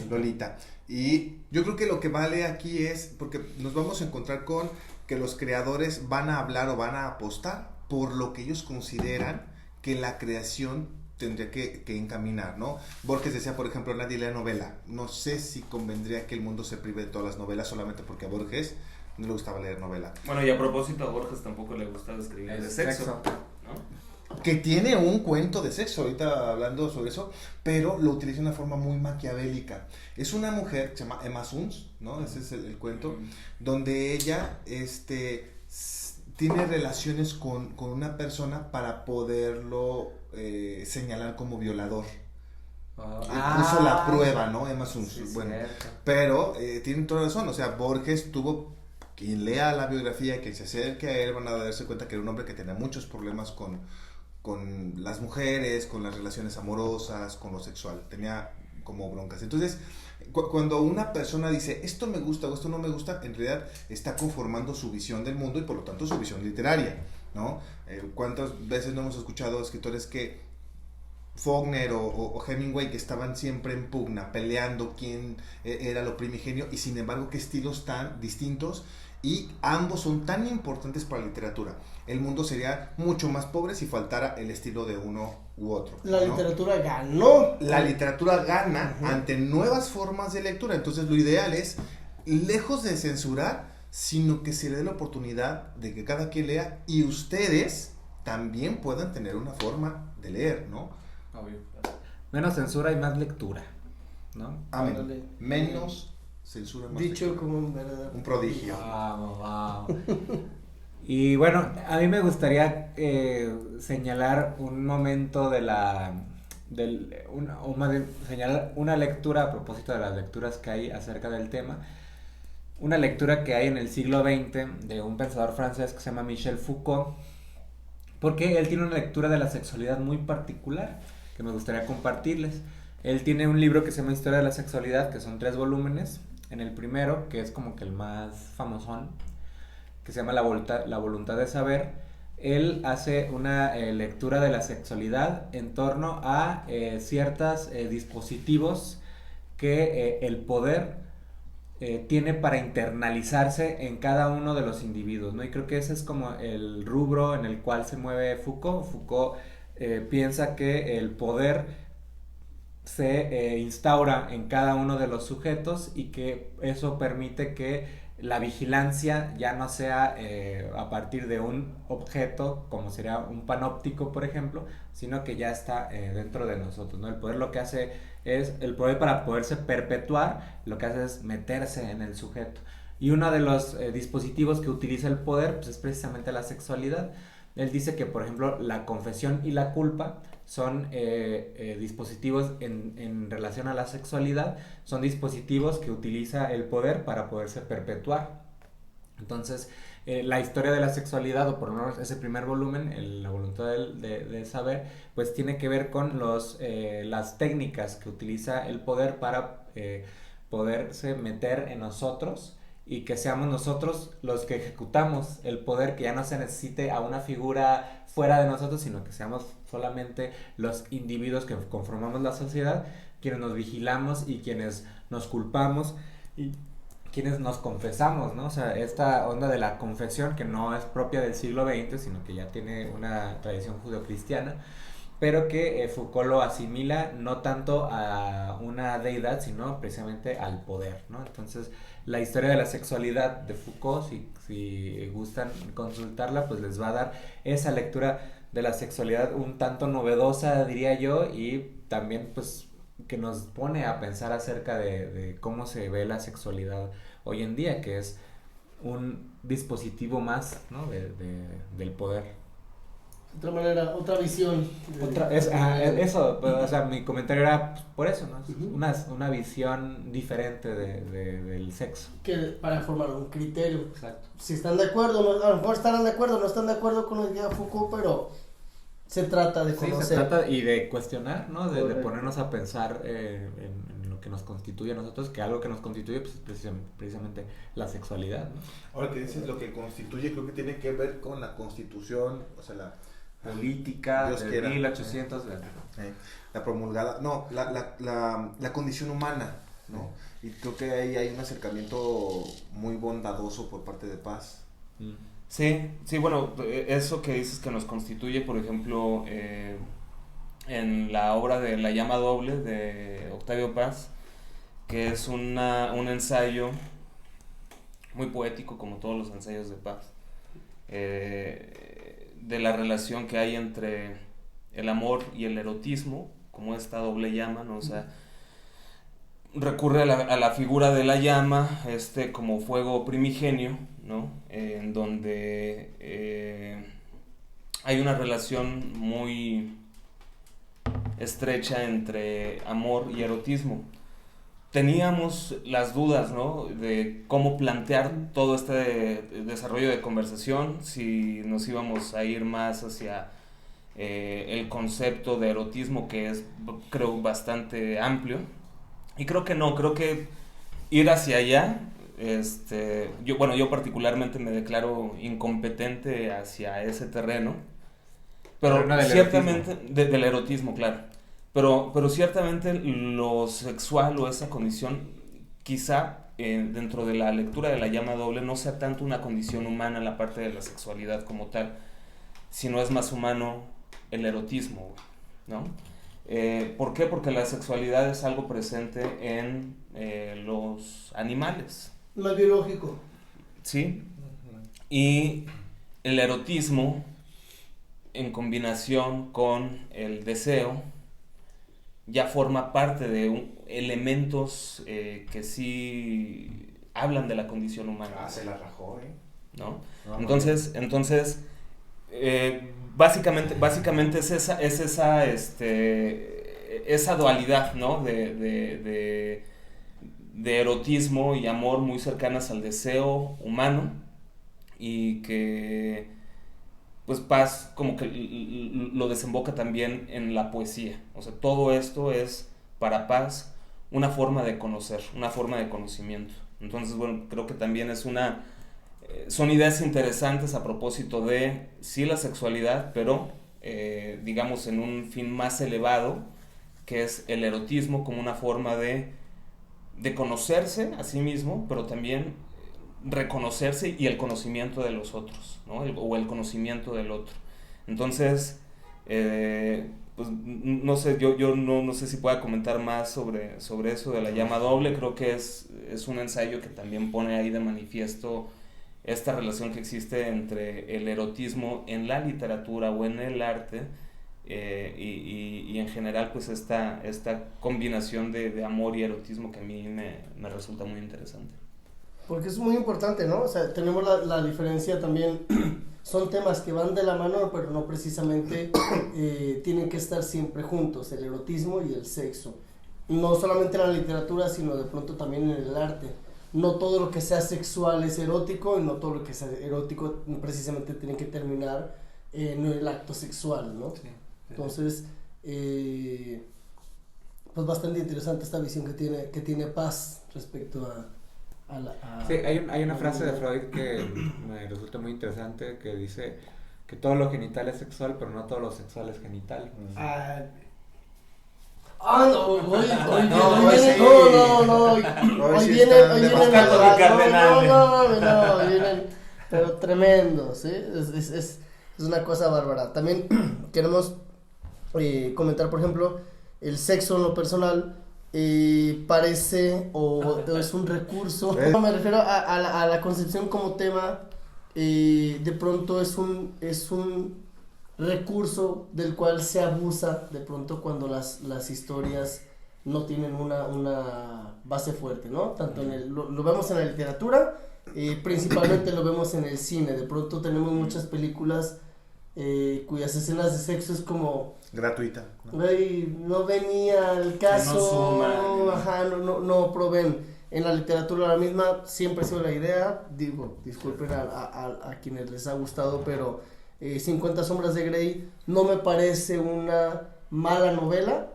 Lolita. Y yo creo que lo que vale aquí es, porque nos vamos a encontrar con que los creadores van a hablar o van a apostar por lo que ellos consideran que la creación tendría que encaminar, ¿no? Borges decía, por ejemplo, nadie lee novela. No sé si convendría que el mundo se prive de todas las novelas solamente porque a Borges no le gustaba leer novela. Bueno, y a propósito, a Borges tampoco le gustaba escribir de sexo, ¿no? Que tiene un cuento de sexo, ahorita hablando sobre eso, pero lo utiliza de una forma muy maquiavélica. Es una mujer que se llama Emma Suns, ¿no? Ese es el cuento, donde ella tiene relaciones con una persona para poderlo señalar como violador. Puso la prueba, ¿no? Emma Suns. Sí, bueno, cierto. pero tiene toda razón, o sea, Borges tuvo, quien lea la biografía, quien se acerque a él, van a darse cuenta que era un hombre que tenía muchos problemas con las mujeres, con las relaciones amorosas, con lo sexual, tenía como broncas. Entonces, cuando una persona dice, esto me gusta o esto no me gusta, en realidad está conformando su visión del mundo y por lo tanto su visión literaria, ¿no? ¿Cuántas veces no hemos escuchado escritores que Faulkner o Hemingway, que estaban siempre en pugna, peleando quién era lo primigenio, y sin embargo qué estilos tan distintos, y ambos son tan importantes para la literatura? El mundo sería mucho más pobre si faltara el estilo de uno u otro, La ¿no? literatura ganó. La literatura gana ante nuevas formas de lectura. Entonces lo ideal es, lejos de censurar, sino que se le dé la oportunidad de que cada quien lea y ustedes también puedan tener una forma de leer, ¿no? Obvio. Menos censura y más lectura, ¿no? Amén. Ándale. Menos censura, más Dicho lectura. como un verdadero. Un prodigio. Vamos. Y bueno, a mí me gustaría señalar un momento señalar una lectura a propósito de las lecturas que hay acerca del tema. Una lectura que hay en el siglo XX de un pensador francés que se llama Michel Foucault, porque él tiene una lectura de la sexualidad muy particular que me gustaría compartirles. Él tiene un libro que se llama Historia de la Sexualidad, que son 3 volúmenes. En el primero, que es como que el más famosón, que se llama La Voluntad de Saber, él hace una lectura de la sexualidad en torno a ciertos dispositivos que el poder tiene para internalizarse en cada uno de los individuos, ¿no? Y creo que ese es como el rubro en el cual se mueve Foucault. Foucault piensa que el poder se instaura en cada uno de los sujetos y que eso permite que la vigilancia ya no sea a partir de un objeto, como sería un panóptico, por ejemplo, sino que ya está dentro de nosotros, ¿no? El poder lo que hace es, el poder para poderse perpetuar, lo que hace es meterse en el sujeto. Y uno de los dispositivos que utiliza el poder pues, es precisamente la sexualidad. Él dice que, por ejemplo, la confesión y la culpa son dispositivos en relación a la sexualidad, son dispositivos que utiliza el poder para poderse perpetuar. Entonces, la historia de la sexualidad, o por lo menos ese primer volumen, la voluntad de saber, pues tiene que ver con las técnicas que utiliza el poder para poderse meter en nosotros y que seamos nosotros los que ejecutamos el poder, que ya no se necesite a una figura fuera de nosotros, sino que seamos solamente los individuos que conformamos la sociedad, quienes nos vigilamos y quienes nos culpamos y quienes nos confesamos, ¿no? O sea, esta onda de la confesión que no es propia del siglo XX, sino que ya tiene una tradición judeocristiana, pero que Foucault lo asimila no tanto a una deidad, sino precisamente al poder, ¿no? Entonces, la historia de la sexualidad de Foucault, si gustan consultarla, pues les va a dar esa lectura de la sexualidad un tanto novedosa, diría yo, y también pues que nos pone a pensar acerca de cómo se ve la sexualidad hoy en día, que es un dispositivo más, ¿no? del poder. De otra manera, otra visión. Eso, pues, o sea, mi comentario era pues, por eso, ¿no? Uh-huh. Una visión diferente del sexo. Que para formar un criterio. Exacto. Si están de acuerdo, a lo mejor estarán de acuerdo, no están de acuerdo con lo que diga Foucault, pero se trata de conocer. Sí, se trata y de cuestionar, ¿no? De ponernos a pensar en lo que nos constituye a nosotros, que algo que nos constituye pues, es precisamente la sexualidad, ¿no? Ahora que dices lo que constituye, creo que tiene que ver con la constitución, o sea, la política Dios de quiera. 1800 la promulgada, no, la condición humana, ¿no? Y creo que ahí hay un acercamiento muy bondadoso por parte de Paz. Sí, bueno, eso que dices que nos constituye, por ejemplo, en la obra de La llama doble de Octavio Paz, que es un ensayo muy poético, como todos los ensayos de Paz, de la relación que hay entre el amor y el erotismo, como esta doble llama, ¿no? O sea, recurre a la figura de la llama, como fuego primigenio, ¿no? En donde hay una relación muy estrecha entre amor y erotismo. Teníamos las dudas, ¿no? De cómo plantear todo este desarrollo de conversación, si nos íbamos a ir más hacia el concepto de erotismo, que es, creo, bastante amplio. Y creo que no, creo que ir hacia allá, yo particularmente me declaro incompetente hacia ese terreno, pero ciertamente del erotismo, claro. Pero ciertamente lo sexual o esa condición, quizá dentro de la lectura de La llama doble, no sea tanto una condición humana la parte de la sexualidad como tal, sino es más humano el erotismo, ¿no? ¿Por qué? Porque la sexualidad es algo presente en los animales. Más biológico. Sí. Y el erotismo, en combinación con el deseo, ya forma parte de elementos que sí hablan de la condición humana. Se la rajó, ¿no? Entonces básicamente es esa dualidad, ¿no? de erotismo y amor muy cercanas al deseo humano, y que pues Paz como que lo desemboca también en la poesía. O sea, todo esto es para Paz una forma de conocer, una forma de conocimiento. Entonces, bueno, creo que también es una son ideas interesantes a propósito de, sí, la sexualidad, pero digamos en un fin más elevado, que es el erotismo como una forma de conocerse a sí mismo, pero también reconocerse y el conocimiento de los otros, ¿no? O el conocimiento del otro. Entonces, pues no sé, yo no sé si pueda comentar más sobre eso de la llama doble. Creo que es un ensayo que también pone ahí de manifiesto esta relación que existe entre el erotismo en la literatura o en el arte, y en general pues esta combinación de amor y erotismo que a mí me resulta muy interesante. Porque es muy importante, ¿no? O sea, tenemos la diferencia también, son temas que van de la mano, pero no precisamente tienen que estar siempre juntos, el erotismo y el sexo. No solamente en la literatura, sino de pronto también en el arte. No todo lo que sea sexual es erótico, y no todo lo que sea erótico precisamente tiene que terminar en el acto sexual, ¿no? Sí. Entonces, pues bastante interesante esta visión que tiene Paz respecto a Sí, hay una frase de Freud que me resulta muy interesante, que dice que todo lo genital es sexual, pero no todo lo sexual es genital. No, hoy vienen, pero tremendo, ¿sí? Es una cosa bárbara. También queremos comentar, por ejemplo, el sexo en lo personal parece o es un recurso. Me refiero a la concepción como tema, de pronto es un recurso del cual se abusa de pronto cuando las historias no tienen una base fuerte, ¿no? Tanto lo vemos en la literatura, principalmente lo vemos en el cine. De pronto tenemos muchas películas cuyas escenas de sexo es como gratuita, ¿no? No venía al caso, no proveen. En la literatura la misma siempre ha sido la idea, disculpen a quienes les ha gustado, pero 50 sombras de Grey no me parece una mala novela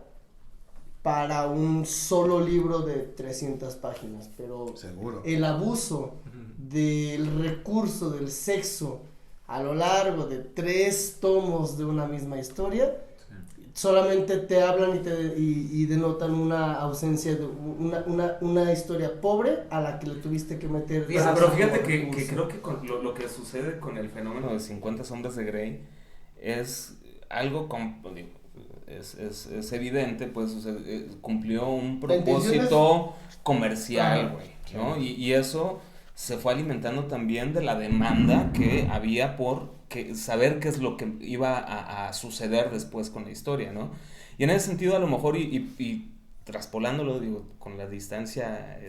para un solo libro de 300 páginas, pero seguro el abuso del recurso del sexo a lo largo de 3 tomos de una misma historia, solamente te hablan y denotan una ausencia de una historia pobre a la que le tuviste que meter. Pero fíjate que creo que lo que sucede con el fenómeno de 50 sombras de Grey es algo es evidente, pues, o sea, cumplió un propósito comercial, güey, ¿no? Y eso se fue alimentando también de la demanda que había por saber qué es lo que iba a suceder después con la historia, ¿no? Y en ese sentido, a lo mejor, y traspolándolo, digo, con la distancia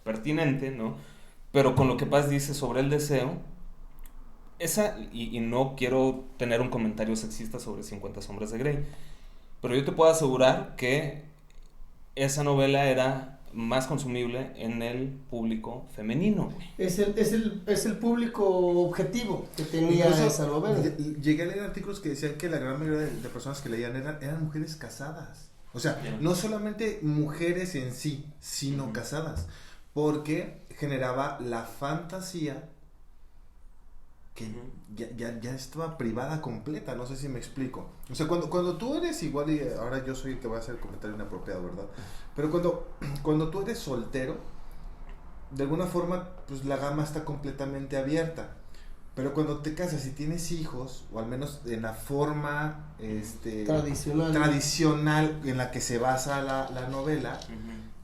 pertinente, ¿no? Pero con lo que Paz dice sobre el deseo, y no quiero tener un comentario sexista sobre 50 sombras de Grey, pero yo te puedo asegurar que esa novela era más consumible en el público femenino. Es el público objetivo que tenía incluso esa novela. Llegué a leer artículos que decían que la gran mayoría de personas que leían eran mujeres casadas. O sea, no solamente mujeres en sí, sino casadas. Porque generaba la fantasía que ya estaba privada completa, no sé si me explico. O sea, cuando tú eres igual, y ahora yo soy el que va a hacer el comentario inapropiado, ¿verdad? Pero cuando tú eres soltero, de alguna forma, pues la gama está completamente abierta. Pero cuando te casas y tienes hijos, o al menos en la forma tradicional en la que se basa la novela,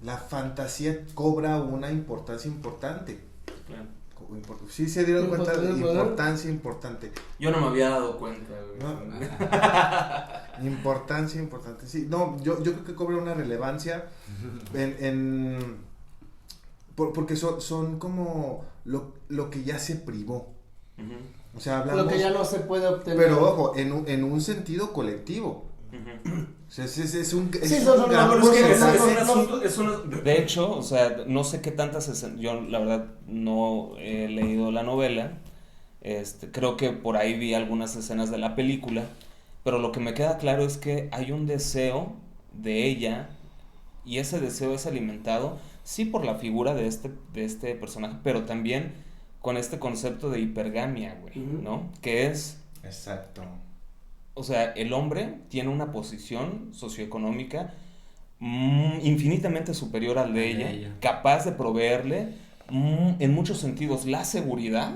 la fantasía cobra una importancia importante. Claro. Sí se dieron cuenta de importancia importante. Yo no me había dado cuenta, ¿no? Importancia importante. Sí, no, yo creo que cobra una relevancia porque son como lo que ya se privó. O sea, hablamos, lo que ya no se puede obtener. Pero ojo, en un sentido colectivo. O sea, es un de hecho, o sea, no sé qué tantas escenas, yo la verdad no he leído la novela, creo que por ahí vi algunas escenas de la película, pero lo que me queda claro es que hay un deseo de ella, y ese deseo es alimentado, sí, por la figura de este personaje, pero también con este concepto de hipergamia, güey, ¿no? Que es... Exacto. O sea, el hombre tiene una posición socioeconómica infinitamente superior al de ella, capaz de proveerle en muchos sentidos la seguridad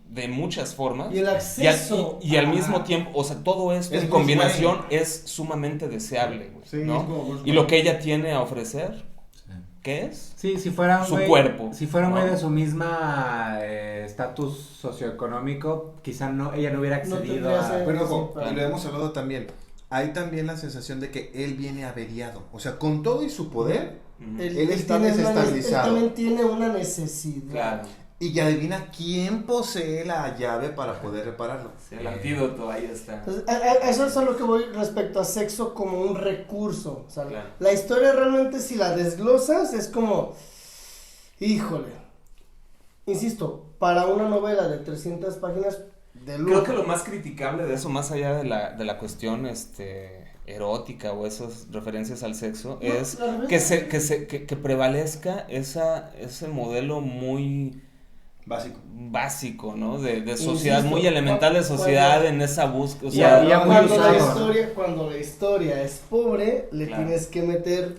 de muchas formas y el acceso y al mismo tiempo, o sea, todo esto en combinación es sumamente deseable, güey, Sí, ¿no? es como Bruce Y lo Wayne. que ella tiene a ofrecer, ¿qué es? Sí, si fuera un Su güey, cuerpo, si fuera un güey ¿no? de su misma estatus socioeconómico, quizá no, ella no hubiera No accedido tendría a... ese- Pero Sí, ojo, claro. y lo hemos hablado también. Hay también la sensación de que él viene averiado. O sea, con todo y su poder, Él está tiene desestabilizado. él también tiene una necesidad. Claro, y ya adivina quién posee la llave para poder repararlo. sí, el antídoto ahí está. Entonces, eso es a lo que voy respecto a sexo como un recurso. O sea, Claro. la historia realmente, si la desglosas, es como, híjole, insisto, para una novela de 300 páginas, de lujo. Creo que lo más criticable de eso, más allá de la cuestión erótica o esas referencias al sexo, No, es la verdad que prevalezca ese modelo muy Básico. básico, ¿no? De sociedad, Insisto, muy elemental de sociedad cuando- en esa búsqueda. O Y sea, había muy cuando, usado, la ¿no? historia, cuando la historia es pobre, le Claro. tienes que meter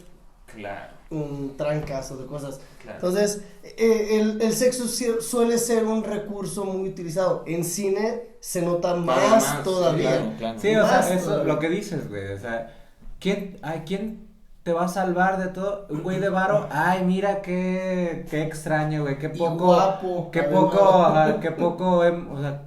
claro, un trancazo de cosas. claro. Entonces, el sexo suele ser un recurso muy utilizado. En cine se nota más todavía. Claro, claro. Sí, o sea, Más eso todavía. lo que dices, güey, o sea, ¿quién te va a salvar de todo? Un güey de varo, ay, mira qué extraño, güey, qué Y poco, guapo, qué además. poco, qué poco, o sea,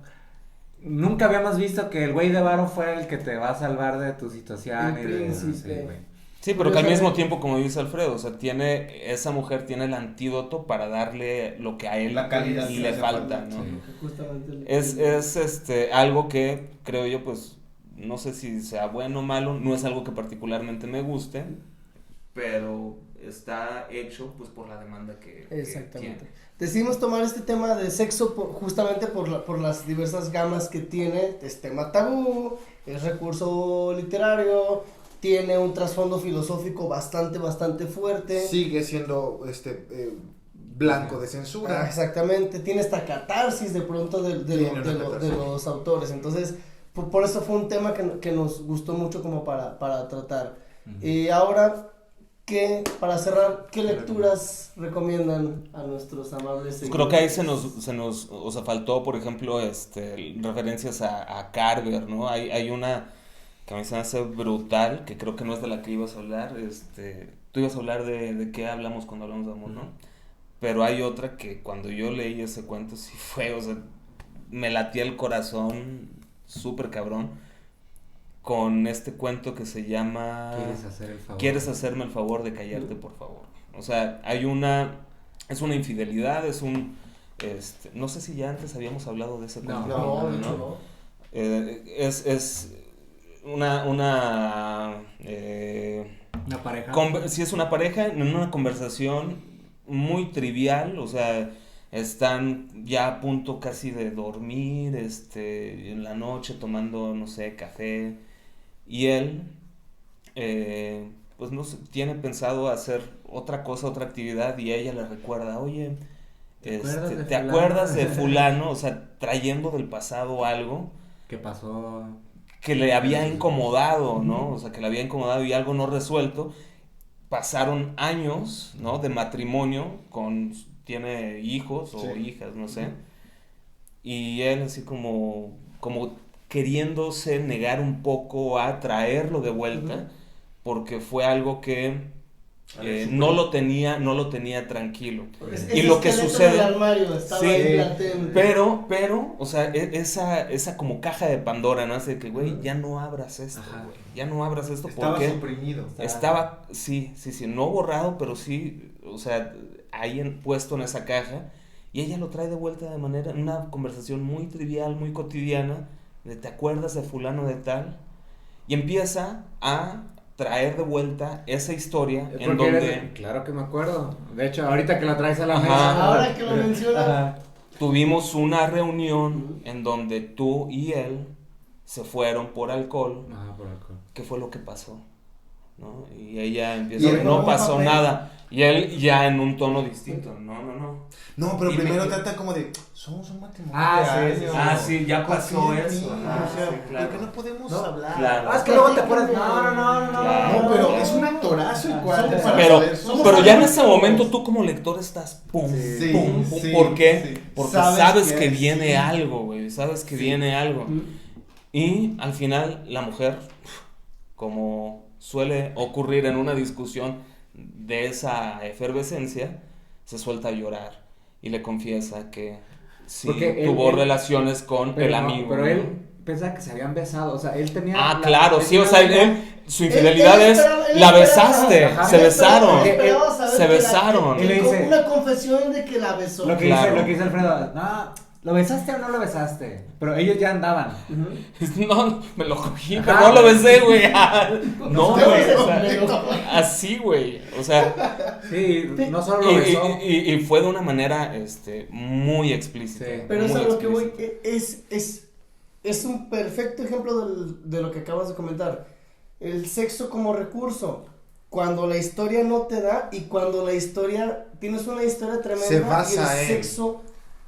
nunca habíamos visto que el güey de varo fuera el que te va a salvar de tu situación El y de, príncipe. sí, güey. Sí, pero que al mismo tiempo, como dice Alfredo, o sea, esa mujer tiene el antídoto para darle lo que a él La calidad que le le hace falta, falta, ¿no? sí. Justamente Es algo que creo yo, pues, no sé si sea bueno o malo, no es algo que particularmente me guste, pero está hecho pues por la demanda que Exactamente. tiene. Decidimos tomar este tema de sexo justamente por las diversas gamas que tiene. Es tema tabú, es recurso literario, tiene un trasfondo filosófico bastante fuerte. Sigue siendo blanco de Ah, censura. exactamente, tiene esta catarsis de pronto Tiene una de catarsis. los autores. Entonces, por eso fue un tema que nos gustó mucho como para tratar. Y ahora, para cerrar, ¿qué lecturas recomiendan a nuestros amables Pues creo que ahí seguidores? o sea, faltó, por ejemplo, referencias a Carver, ¿no? Hay una que a mí se me hace brutal, que creo que no es de la que ibas a hablar, tú ibas a hablar de qué hablamos cuando hablamos de amor, ¿no? Pero hay otra que cuando yo leí ese cuento sí fue, o sea, me latía el corazón súper cabrón con este cuento que se llama ¿Quieres hacerme el favor de callarte, por favor? O sea, es una infidelidad, no sé si ya antes habíamos hablado de ese cuento. No, de hecho no. Es una pareja. si es una pareja en una conversación muy trivial, o sea, están ya a punto casi de dormir, en la noche tomando, no sé, café, y él, pues no sé, tiene pensado hacer otra cosa, otra actividad, y ella le recuerda, oye, ¿te acuerdas de fulano? O sea, trayendo del pasado algo ¿Qué pasó? que le había incomodado, ¿no? O sea, que le había incomodado y algo no resuelto. Pasaron años, ¿no? De matrimonio, tiene hijos o Sí. hijas, no sé. Y él así como queriéndose negar un poco a traerlo de vuelta, porque fue algo que no lo tenía tranquilo. Y lo que esqueleto sucede- del armario estaba Sí, ahí latente. Pero, o sea, esa como caja de Pandora, ¿no? Hace que, güey, ya no abras esto, Ajá. güey. Ya no abras esto Estaba porque suprimido. sí, no borrado, pero sí, o sea, ahí puesto en esa caja. Y ella lo trae de vuelta de una conversación muy trivial, muy cotidiana, de ¿te acuerdas de fulano de tal? Y empieza a traer de vuelta esa historia en donde Claro que me acuerdo. De hecho, ahorita que la traes a la Ajá. mesa. Ahora que lo mencionas. Ajá. tuvimos una reunión en donde tú y él se fueron por alcohol. Ajá, por alcohol. ¿Qué fue lo que pasó? ¿no? Y ella empieza, Y él no no, pasó papel. nada. Y él ya en un tono distinto, no. No, pero Y primero me- trata como de, somos un matrimonio Ah, de sí, años. sí, ya pasó Confía en eso. mí, Ah, o sea, sí, claro. ¿por qué no podemos No, hablar? claro. Ah, es que luego te pones. No. Claro. No, pero es un actorazo el cuate. para Pero, saber, somos pero ya en amigos. ese momento tú como lector estás pum, Sí, pum, pum. sí, ¿Por qué? sí. Porque Sabes sabes que que es, viene sí. algo, güey. Sabes que viene algo. Y al final la mujer, como suele ocurrir en una discusión de esa efervescencia, se suelta a llorar y le confiesa que sí Porque tuvo él- relaciones con Pero el no, amigo. pero ¿no? él pensaba que se habían besado. O sea, él tenía. Ah, la- claro, él sí, o tenía sea, la- su infidelidad Él es, esperaba- él la esperaba- besaste, ajá, se él besaron. Él esperaba saber Se que la- besaron. que Y le dice- una confesión de que la besó. Lo que Claro. dice Alfredo. No, ¿lo besaste o no lo besaste? Pero ellos ya andaban. No, me lo cogí, pero Ajá. no lo besé, güey. No, No, güey, no, o sea, no. así, güey. O sea, Sí, no solo lo besó. y fue de una manera muy explícita. Sí. Pero es muy a lo que voy, explícita. es un perfecto ejemplo de lo que acabas de comentar. El sexo como recurso. Cuando la historia no te da y cuando la historia, tienes una historia tremenda Se basa y el en- sexo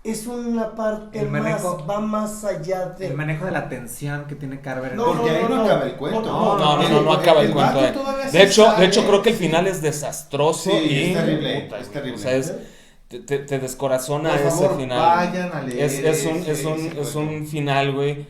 es una parte El manejo- más, va más allá de... El manejo de la tensión que tiene Carver. No, Porque ahí no acaba el cuento. No acaba el cuento. vato todavía De se hecho, sabe. creo que el final es desastroso Sí, y es terrible, puta, es güey, terrible. o sea, te descorazona Por ese favor, final. vayan a leer Es ese un cuento. final, güey,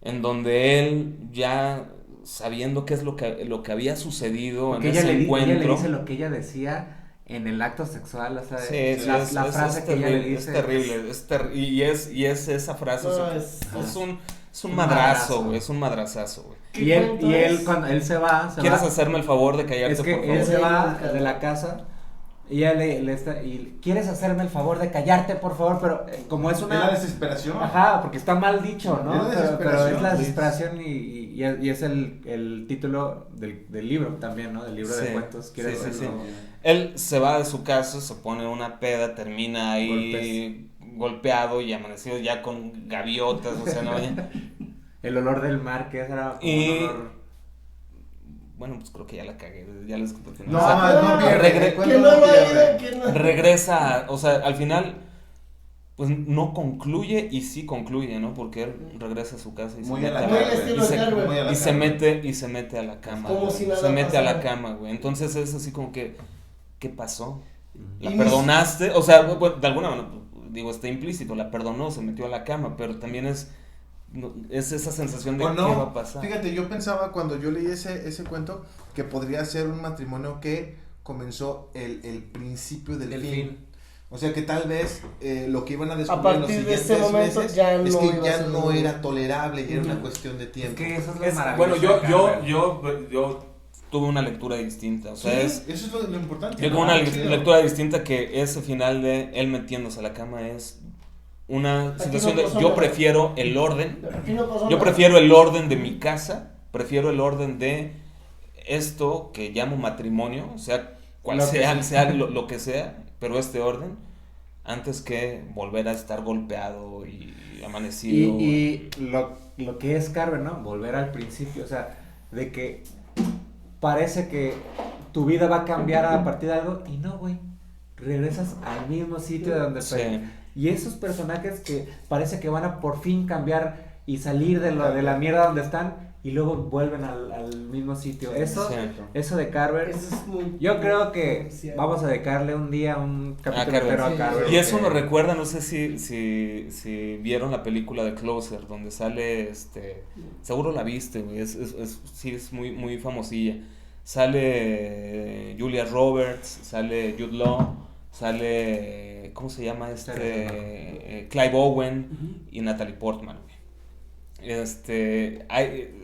en donde él ya sabiendo qué es lo que había sucedido Porque en ella ese le encuentro. dice lo que ella decía en el acto sexual. O sea, Sí, la, sí, la es frase que ella le terrible, dice. es terrible, y es esa frase, No, o sea, es es un un madrazo, madrazo. güey, es un madrazazo, güey. ¿Qué Y él, cuento y él es? cuando él se va, ¿Quieres hacerme el favor de callarte, es que por él favor? se va de la casa y ella le está y ¿quieres hacerme el favor de callarte, por favor? Pero como es Es la una desesperación. ajá, porque está mal dicho, ¿no? Es la Pero es la desesperación. desesperación y es el título del libro también, ¿no? Del libro de Sí, cuentos. ¿Quieres sí, sí, hacerlo? Él se va de su casa, se pone una peda, termina ahí golpeado y amanecido ya con gaviotas, o sea, no. El olor del mar, que era como Y- un olor. Bueno, pues creo que ya la cagué, ya les conté el final. No, O sea, no pierde. regre- el cuento Que no lo pierde. haya, que no. regresa, o sea, al final, pues no concluye y sí concluye, ¿no? Porque él regresa a su casa y Muy se a mete la a Muy la, al Carver. estilo y se- de Carver. Muy a la y se Carver. mete a la cama, Como güey. si nada Se mete a la pasara. cama, güey. Entonces es así como que, ¿qué pasó? ¿La Y perdonaste? O sea, bueno, de alguna manera, digo, está implícito, la perdonó, se metió a la cama, pero también es esa sensación de O qué no, va a pasar. fíjate, yo pensaba cuando yo leí ese cuento que podría ser un matrimonio que comenzó el principio del El fin. fin. O sea que tal vez lo que iban a descubrir A en los partir de siguientes ese momento meses ya es no que iba a ya ser no lo era mismo. tolerable y era una Ujú. cuestión de Es tiempo. que eso es lo Es- maravilloso. bueno, de Carver. yo tuve una lectura distinta, o sea, Sí, eso es lo importante. yo tuve una Chido. lectura distinta que ese final de él metiéndose a la cama es una Aquí situación no de pasó yo nada. prefiero el orden. Aquí no pasó Yo nada. prefiero el orden de mi casa, prefiero el orden de esto que llamo matrimonio, o sea, cual Lo que sea, sea. lo que sea, pero este orden, antes que volver a estar golpeado y amanecido. Y lo que es Carver, ¿no? Volver al principio, o sea, de que parece que tu vida va a cambiar a partir de algo y no, güey. Regresas al mismo sitio de donde Sí. fue. Y esos personajes que parece que van a por fin cambiar y salir de la mierda donde están y luego vuelven al mismo sitio. Eso, Sí. eso de Carver. Eso es muy- Yo creo que comercial. vamos a dedicarle un día un capítulo Carver. entero a Sí. Carver. Y eso me porque- recuerda, no sé si vieron la película de Closer, donde sale, seguro la viste, güey, sí es muy, muy famosilla. Sale Julia Roberts, sale Jude Law, sale, ¿cómo se llama Clive Owen y Natalie Portman, güey.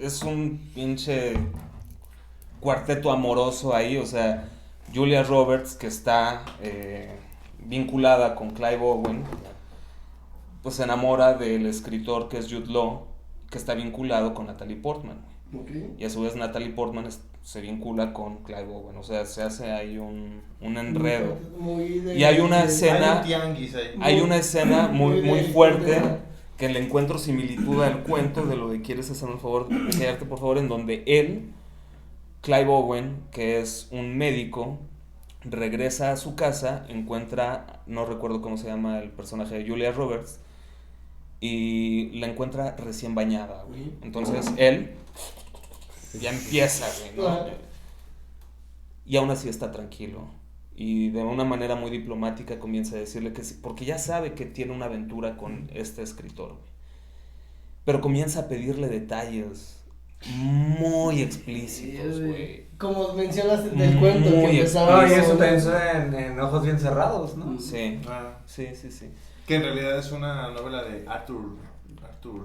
Es un pinche cuarteto amoroso ahí, o sea, Julia Roberts, que está vinculada con Clive Owen, pues se enamora del escritor que es Jude Law, que está vinculado con Natalie Portman, Ok. y a su vez Natalie Portman se vincula con Clive Owen, o sea, se hace ahí un enredo. Muy de- Y hay una de- escena- Hay un tianguis ahí. Hay una escena muy, Muy muy de- fuerte que le encuentro similitud al cuento de lo de quieres hacerme el favor de quedarte por favor, en donde él Clive Owen, que es un médico, regresa a su casa, encuentra, no recuerdo cómo se llama el personaje de Julia Roberts, y la encuentra recién bañada, güey. Entonces él ya empieza, güey, ¿no? Y aún así está tranquilo. Y de una manera muy diplomática comienza a decirle que sí, porque ya sabe que tiene una aventura con este escritor, güey. Pero comienza a pedirle detalles muy explícitos, güey. Como mencionas del cuento que Muy empezaba. No, y eso también suena en Ojos Bien Cerrados, ¿no? Sí, Ah, sí, sí, sí. que en realidad es una novela de Arthur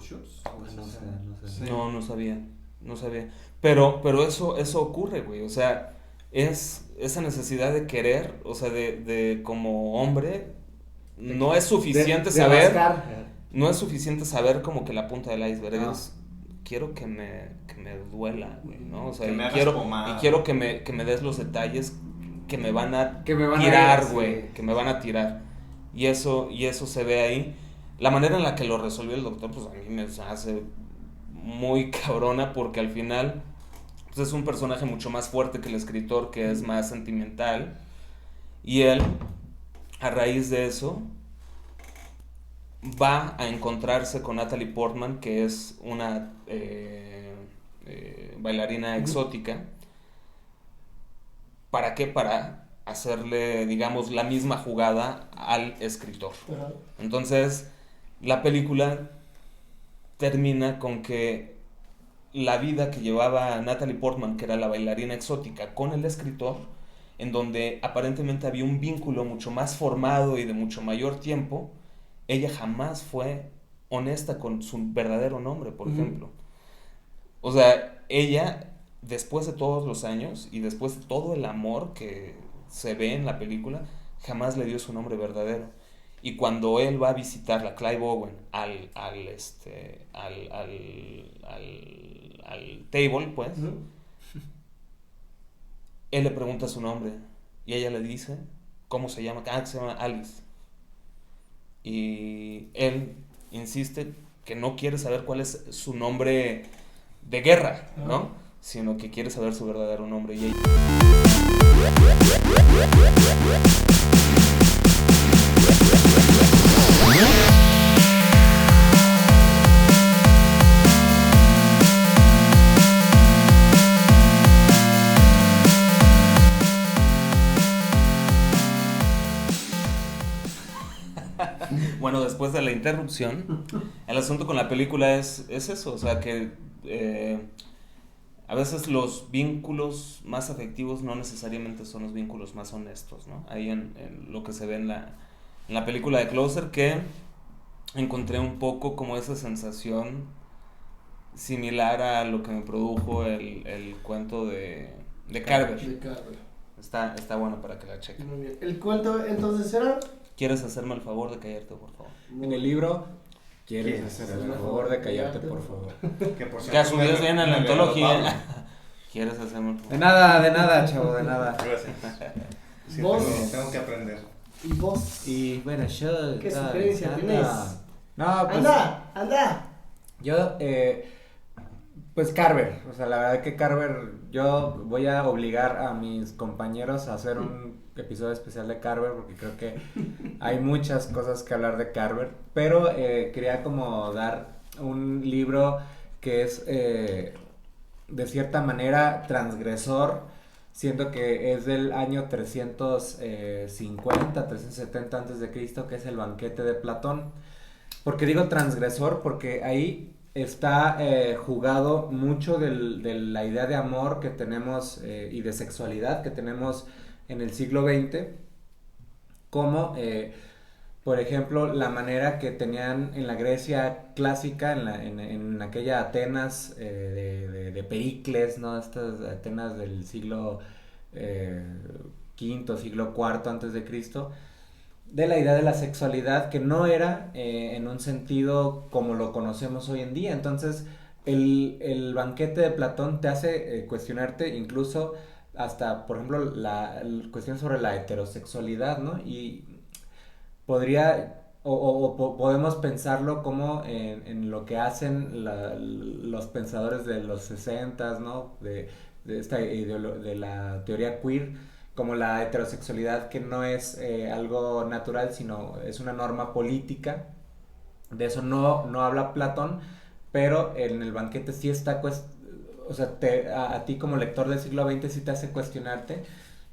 Schultz. No sé. Sí. No, no sabía, no sabía. Pero eso ocurre, güey. O sea, es esa necesidad de querer, o sea, de como hombre, no es suficiente De saber, rascar. no es suficiente saber como que la punta del iceberg No. es, quiero que me duela, güey, ¿no? O sea, Que me y hagas quiero, pomada. y quiero que me des los detalles que me van a Que me van a tirar, ir, sí. güey, que me van a tirar. Y eso se ve ahí. La manera en la que lo resolvió el doctor, pues a mí me hace muy cabrona, porque al final pues, es un personaje mucho más fuerte que el escritor, que es más sentimental. Y él, a raíz de eso, va a encontrarse con Natalie Portman, que es una bailarina exótica. ¿Para qué? Para hacerle, digamos, la misma jugada al escritor. Ajá. Entonces, la película termina con que la vida que llevaba Natalie Portman, que era la bailarina exótica, con el escritor, en donde aparentemente había un vínculo mucho más formado y de mucho mayor tiempo, ella jamás fue honesta con su verdadero nombre, por ejemplo. O sea, ella, después de todos los años y después de todo el amor que se ve en la película, jamás le dio su nombre verdadero. Y cuando él va a visitar a Clive Owen al table, pues, él le pregunta su nombre y ella le dice cómo se llama. Se llama Alice. Y él insiste que no quiere saber cuál es su nombre de guerra, ¿no? Sino que quiere saber su verdadero nombre. Y ella... Bueno, después de la interrupción, el asunto con la película es eso, o sea que a veces los vínculos más afectivos no necesariamente son los vínculos más honestos, ¿no? Ahí en lo que se ve en la película de Closer, que encontré un poco como esa sensación similar a lo que me produjo el cuento de Carver. De Carver. Está bueno para que la chequen. Muy bien. El cuento entonces era. ¿Quieres hacerme el favor de callarte, por favor? En el libro, ¿quieres hacer el favor de callarte, por favor? Que por Ya cierto, subías bien en la me regaló antología. Pablo. ¿Quieres hacerme el favor? De nada, chavo, de nada. Gracias. Sí, Vos- tengo que aprender. ¿Y vos? Y bueno, yo... ¿Qué sugerencia tienes? No, pues... ¡Anda! Yo, pues Carver, o sea, la verdad que Carver, yo voy a obligar a mis compañeros a hacer un episodio especial de Carver, porque creo que hay muchas cosas que hablar de Carver, pero quería como dar un libro que es de cierta manera transgresor, siendo que es del año 350, 370 antes de Cristo, que es el banquete de Platón. ¿Por qué digo transgresor? Porque ahí está jugado mucho de la idea de amor que tenemos y de sexualidad que tenemos en el siglo XX, como por ejemplo la manera que tenían en la Grecia clásica, en aquella Atenas de Pericles, ¿no? Estas Atenas del siglo V, siglo IV antes de Cristo, de la idea de la sexualidad que no era en un sentido como lo conocemos hoy en día. Entonces el banquete de Platón te hace cuestionarte incluso hasta, por ejemplo, la cuestión sobre la heterosexualidad, ¿no? Y podría podemos pensarlo como en lo que hacen los pensadores de los 60s, ¿no? De de la teoría queer, como la heterosexualidad, que no es algo natural, sino es una norma política. De eso no habla Platón, pero en el banquete sí está, o sea, a ti como lector del siglo XX sí te hace cuestionarte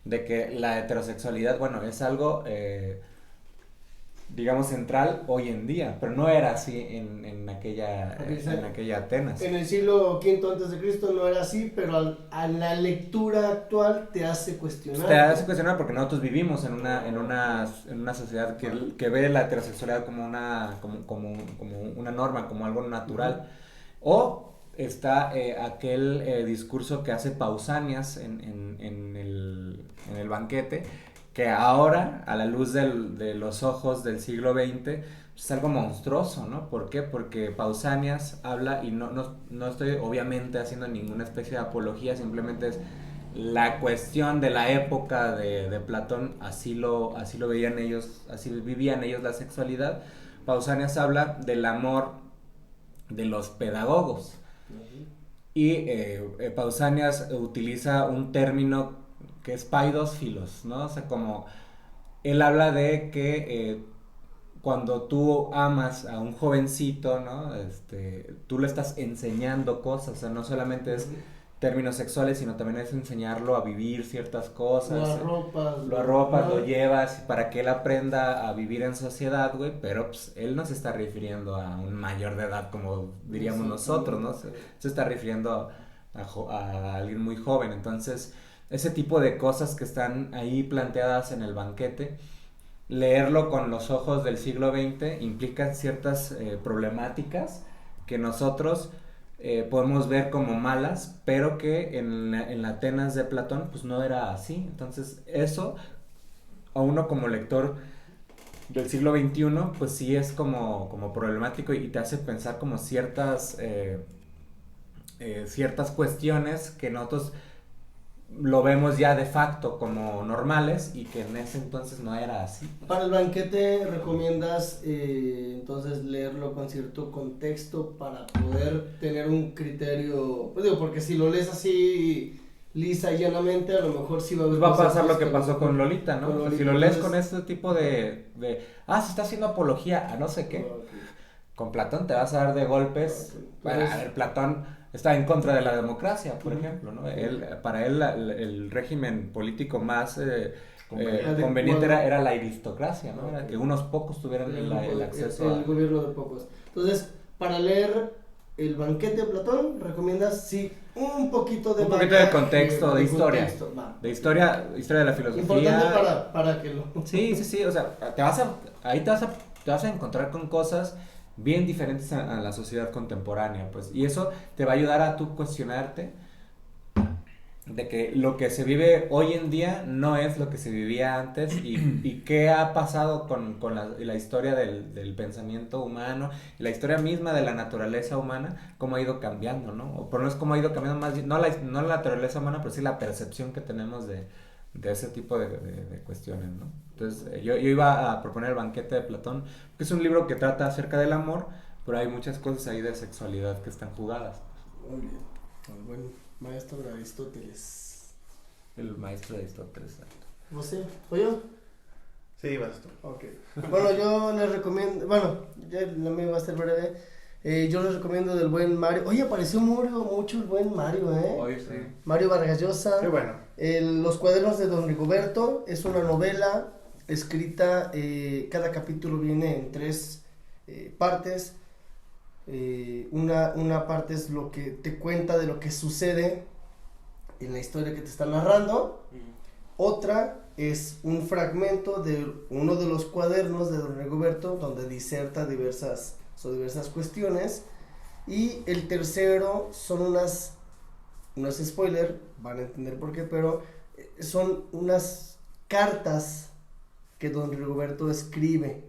de que la heterosexualidad, bueno, es algo, digamos, central hoy en día, pero no era así en aquella Atenas. En el siglo V antes de Cristo no era así, pero a la lectura actual te hace cuestionar. Te hace cuestionar porque nosotros vivimos en una sociedad que ve la heterosexualidad como una norma, como algo natural. O está aquel discurso que hace Pausanias en el banquete, que ahora, a la luz de los ojos del siglo XX, es algo monstruoso, ¿no? ¿Por qué? Porque Pausanias habla, y no estoy obviamente haciendo ninguna especie de apología, simplemente es la cuestión de la época de Platón, así lo veían ellos, así vivían ellos la sexualidad. Pausanias habla del amor de los pedagogos. Y Pausanias utiliza un término que es paidos filos, ¿no? O sea, como él habla de que cuando tú amas a un jovencito, ¿no? Tú le estás enseñando cosas, o sea, no solamente es términos sexuales, sino también es enseñarlo a vivir ciertas cosas. Lo arropas, lo llevas para que él aprenda a vivir en sociedad, güey, pero pues él no se está refiriendo a un mayor de edad como diríamos nosotros, ¿no? Se está refiriendo a alguien muy joven. Entonces, ese tipo de cosas que están ahí planteadas en el banquete, leerlo con los ojos del siglo XX implica ciertas problemáticas que nosotros podemos ver como malas, pero que en la Atenas de Platón pues no era así. Entonces eso a uno como lector del siglo XXI pues sí es como problemático, y te hace pensar como ciertas cuestiones que nosotros lo vemos ya de facto como normales y que en ese entonces no era así. Para el banquete recomiendas entonces leerlo con cierto contexto para poder tener un criterio, pues digo, porque si lo lees así lisa y llanamente, a lo mejor sí va a haber... Va a pasar lo que pasó con Lolita, ¿no? Lolita, si lo lees con este tipo de se está haciendo apología a no sé qué, con Platón te vas a dar de golpes. Bueno, a ver, Platón está en contra de la democracia, por ejemplo, ¿no? Para él el régimen político más conveniente era la aristocracia, ¿no? Era que unos pocos tuvieran el acceso el gobierno de pocos. Entonces, para leer el banquete de Platón, recomiendas un poquito de contexto, de historia, historia de la filosofía. Importante para que lo... Sí, o sea, te vas a encontrar con cosas bien diferentes a la sociedad contemporánea, pues, y eso te va a ayudar a tú cuestionarte de que lo que se vive hoy en día no es lo que se vivía antes, y qué ha pasado con la historia del pensamiento humano, y la historia misma de la naturaleza humana, cómo ha ido cambiando, ¿no? O por lo menos cómo ha ido cambiando más bien, no la naturaleza humana, pero sí la percepción que tenemos de ese tipo de cuestiones, ¿no? Entonces yo iba a proponer el banquete de Platón, que es un libro que trata acerca del amor, pero hay muchas cosas ahí de sexualidad que están jugadas. Muy bien. El buen maestro de Aristóteles. El maestro de Aristóteles, exacto. ¿Vos ¿o yo? Sí, vas tú. Ok. Bueno, yo les recomiendo, ya la mía va a ser breve. Yo les recomiendo del buen Mario. Oye, apareció mucho el buen Mario, Oye, sí. Mario Vargas Llosa. Qué bueno. Los cuadernos de Don Rigoberto es una novela escrita, cada capítulo viene en 3 partes. Una parte es lo que te cuenta de lo que sucede en la historia que te está narrando. Otra es un fragmento de uno de los cuadernos de Don Rigoberto donde diserta diversas cuestiones. Y el tercero son no es spoiler, van a entender por qué, pero son unas cartas que Don Rigoberto escribe.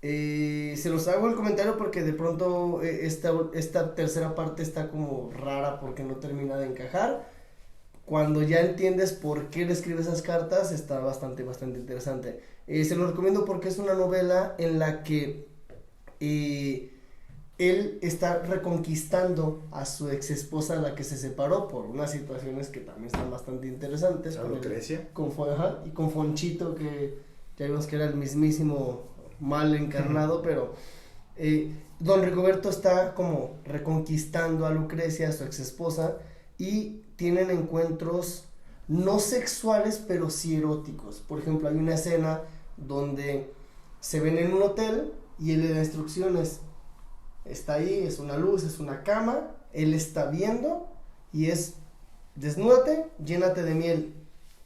Se los hago el comentario porque de pronto esta tercera parte está como rara porque no termina de encajar. Cuando ya entiendes por qué le escribe esas cartas, está bastante interesante. Se lo recomiendo porque es una novela en la que él está reconquistando a su ex esposa, a la que se separó por unas situaciones que también están bastante interesantes. ¿A Lucrecia? Y con Fonchito, que ya vimos que era el mismísimo mal encarnado, pero don Rigoberto está como reconquistando a Lucrecia, a su ex esposa, y tienen encuentros no sexuales, pero sí eróticos. Por ejemplo, hay una escena donde se ven en un hotel y él le da instrucciones. Está ahí, es una luz, es una cama, él está viendo y es: desnúdate, llénate de miel.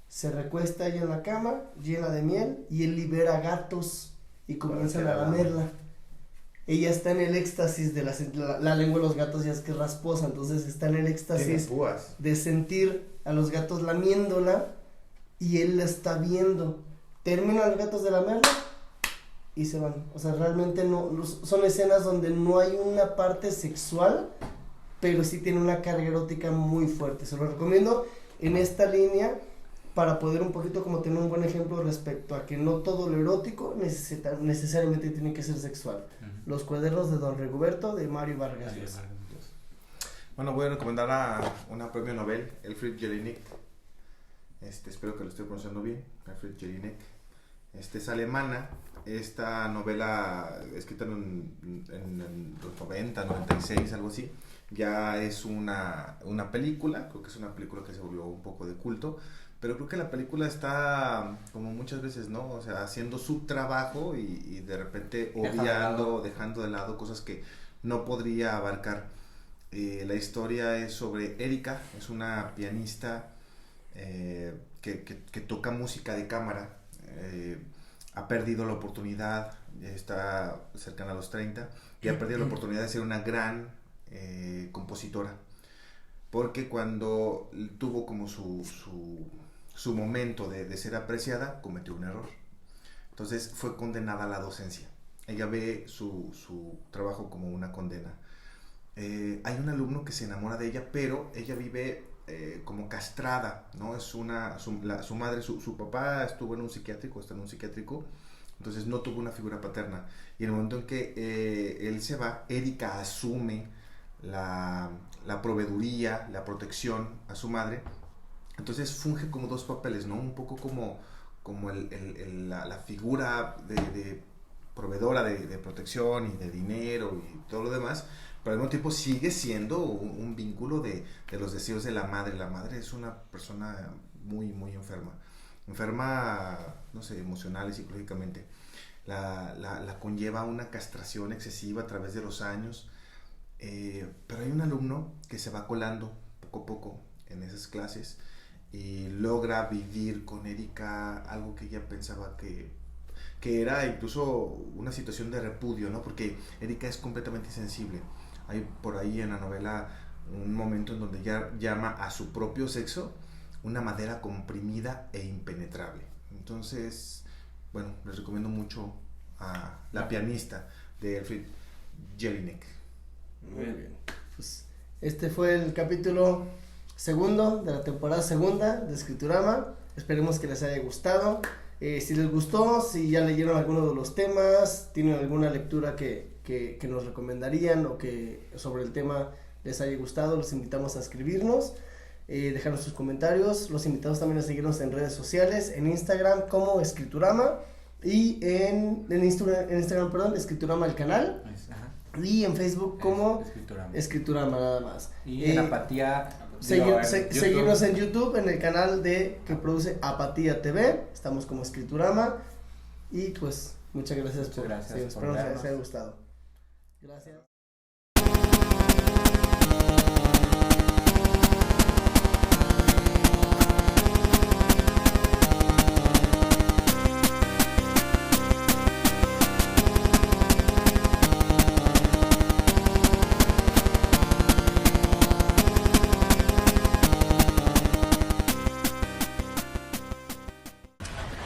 Se recuesta ella en la cama, llena de miel, y él libera gatos y comienzan a lamerla. Ella está en el éxtasis de la lengua de los gatos, ya es que es rasposa, entonces está en el éxtasis de sentir a los gatos lamiéndola, y él la está viendo. Terminan los gatos de lamerla y se van. O sea, realmente no son escenas donde no hay una parte sexual, pero sí tiene una carga erótica muy fuerte. Se lo recomiendo en esta línea para poder un poquito como tener un buen ejemplo respecto a que no todo lo erótico necesariamente tiene que ser sexual. Los cuadernos de don Rigoberto, de Mario Vargas Llosa. Bueno, voy a recomendar a una premio Nobel, Elfriede Jelinek. Espero que lo esté pronunciando bien, Elfriede Jelinek. Es alemana. Esta novela, escrita en los 90, 96, algo así, ya es una película. Creo que es una película que se volvió un poco de culto, pero creo que la película está, como muchas veces, ¿no? O sea, haciendo su trabajo y de repente obviando, dejando de lado cosas que no podría abarcar. La historia es sobre Erika, es una pianista que toca música de cámara. Ha perdido la oportunidad, está cercana a los 30, y ha perdido la oportunidad de ser una gran compositora, porque cuando tuvo como su momento de ser apreciada, cometió un error. Entonces fue condenada a la docencia. Ella ve su trabajo como una condena. Hay un alumno que se enamora de ella, pero ella vive como castrada, ¿no? Es su madre, su papá estuvo en un psiquiátrico, está en un psiquiátrico, entonces no tuvo una figura paterna. Y en el momento en que él se va, Erika asume la proveeduría, la protección a su madre. Entonces funge como dos papeles, ¿no? Un poco como la figura de proveedora de protección y de dinero y todo lo demás, pero al mismo tiempo sigue siendo un vínculo de los deseos de la madre. La madre es una persona muy, muy enferma, no sé, emocional y psicológicamente. La conlleva una castración excesiva a través de los años, pero hay un alumno que se va colando poco a poco en esas clases y logra vivir con Erika algo que ella pensaba que era incluso una situación de repudio, ¿no? Porque Erika es completamente insensible. Hay por ahí en la novela un momento en donde ella llama a su propio sexo una madera comprimida e impenetrable. Entonces, bueno, les recomiendo mucho a La pianista de Elfriede Jelinek. Muy bien. Pues este fue el capítulo segundo de la temporada segunda de Escriturama. Esperemos que les haya gustado. Si les gustó, si ya leyeron alguno de los temas, tienen alguna lectura que nos recomendarían o que sobre el tema les haya gustado, los invitamos a escribirnos, dejarnos sus comentarios. Los invitamos también a seguirnos en redes sociales, en Instagram como Escriturama, y en Instagram, perdón, Escriturama el canal, y en Facebook como Escriturama nada más. Y en Apatía... Seguirnos en YouTube, en el canal que produce Apatía TV, estamos como Escriturama, y pues muchas gracias por espero que les haya gustado. Gracias.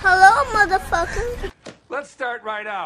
Hello, motherfucker. Let's start right out.